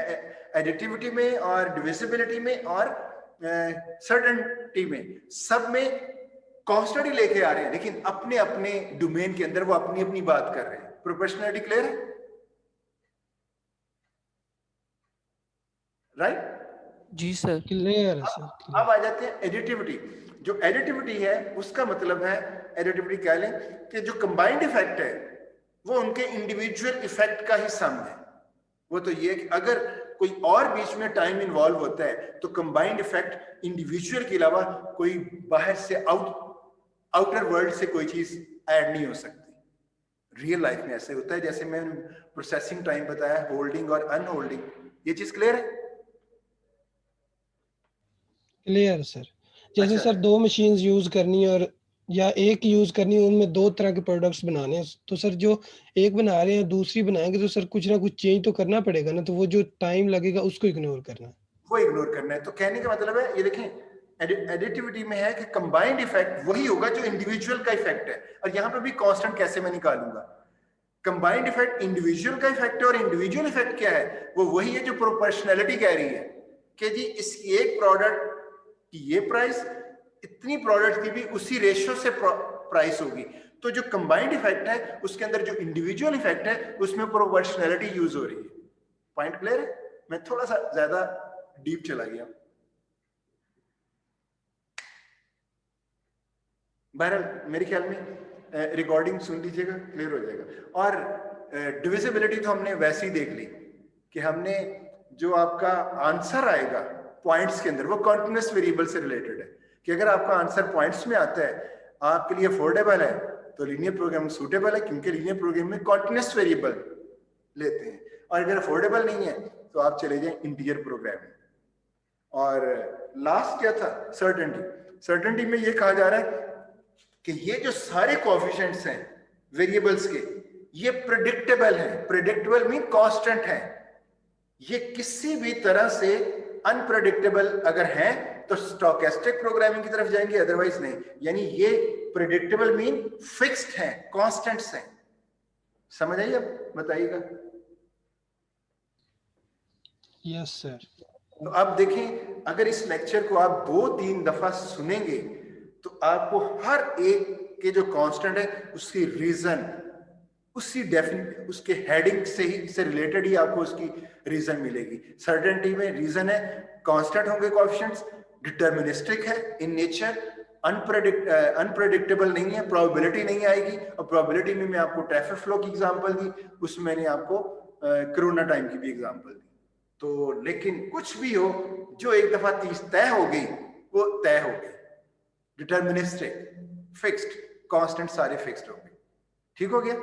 एडिटिविटी में और डिविजिबिलिटी में और सर्टेनिटी में, सब में कांस्टेंट ही लेके आ रहे हैं, लेकिन अपने अपने डोमेन के अंदर वो अपनी अपनी बात कर रहे हैं। प्रोपोर्शनैलिटी क्लियर है? राइट? जी सर। क्लियर है सर, अब क्लियर। आ जाते हैं एडिटिविटी। जो एडिटिविटी है उसका मतलब है, एडिटिविटी कह लें कि जो कंबाइंड इफेक्ट है वो उनके इंडिविजुअल इफेक्ट का ही सम है। वो तो ये कि अगर कोई और बीच में टाइम इन्वॉल्व होता है तो कंबाइंड इफेक्ट इंडिविजुअल के अलावा कोई बाहर से आउटर वर्ल्ड से कोई चीज ऐड नहीं हो सकती। रियल लाइफ में ऐसे होता है, जैसे मैंने प्रोसेसिंग टाइम बताया, होल्डिंग और अनहोल्डिंग। ये चीज क्लियर है? Clear sir. जैसे अच्छा। सर दो मशीन्स यूज करनी है और या एक यूज करनी है, उनमें दो तरह के प्रोडक्ट्स बनाने हैं, तो सर जो एक बना रहे हैं दूसरी बनाएंगे तो सर कुछ ना कुछ चेंज तो करना पड़ेगा ना, तो वो जो टाइम लगेगा उसको इग्नोर करना है। वो इग्नोर करना है। तो कहने का मतलब है, ये देखें एडिटिविटी में है कि कंबाइंड इफेक्ट वही होगा जो इंडिविजुअल का इफेक्ट है। और यहाँ पे भी कांस्टेंट कैसे मैं निकालूंगा? कंबाइंड इफेक्ट इंडिविजुअल का इफेक्ट है, और इंडिविजुअल इफेक्ट क्या है? वो वही है जो प्रोपोर्शनैलिटी कह रही है कि जी इस एक प्रोडक्ट की ये प्राइस, इतनी प्रोडक्ट की भी उसी रेशियो से प्राइस होगी। तो जो कंबाइंड इफेक्ट है उसके अंदर जो इंडिविजुअल इफेक्ट है उसमें प्रोपोर्शनैलिटी यूज हो रही है। पॉइंट क्लियर है? मैं थोड़ा सा ज्यादा डीप चला गया। बहरहाल मेरे ख्याल में रिकॉर्डिंग सुन लीजिएगा, क्लियर हो जाएगा। और डिविजिबिलिटी तो हमने वैसे ही देख ली कि हमने जो आपका आंसर आएगा पॉइंट्स के अंदर वो कॉन्टिन्यूस वेरिएबल से रिलेटेड है, कि अगर आपका आंसर पॉइंट्स में आता है, आपके लिए अफोर्डेबल है, तो लीनियर प्रोग्राम सूटेबल है, क्योंकि लीनियर प्रोग्राम में कॉन्टिन्यूस वेरिएबल लेते हैं। और अगर अफोर्डेबल नहीं है तो आप चले जाएं इंटीजर प्रोग्राम। और लास्ट क्या था? सर्टेनिटी। सर्टेनिटी में ये कहा जा रहा है कि ये जो सारे कोएफिशिएंट्स हैं वेरिएबल्स के, ये प्रेडिक्टेबल हैं। प्रेडिक्टेबल मीन कांस्टेंट है। ये किसी भी तरह से अनप्रेडिक्टेबल अगर हैं तो स्टोकेस्टिक प्रोग्रामिंग की तरफ जाएंगे, अदरवाइज नहीं। यानी ये प्रेडिक्टेबल मीन फिक्स्ड हैं, कांस्टेंट्स हैं। समझ आइए? अब बताइएगा। Yes sir. तो अब देखें, अगर इस लेक्चर को आप 2-3 दफा सुनेंगे तो आपको हर एक के जो कांस्टेंट है उसकी रीजन, उसी डेफिनेट उसके हेडिंग से ही से रिलेटेड ही आपको उसकी रीजन मिलेगी। सर्टेनिटी में रीजन है कांस्टेंट होंगे कोएफिशिएंट्स, डिटरमिनिस्टिक है इन नेचर, अनप्रेडिक्टेबल नहीं है, प्रोबेबिलिटी नहीं आएगी। और प्रोबेबिलिटी में मैं आपको ट्रैफिक फ्लो की एग्जांपल दी, उसमें मैंने आपको कोरोना टाइम की भी एग्जांपल दी। तो लेकिन कुछ भी हो, जो एक दफा 30 तय हो गई वो तय हो गई। डिटरमिनिस्टिक, फिक्स्ड, कांस्टेंट सारे फिक्स्ड हो गए। ठीक हो गया?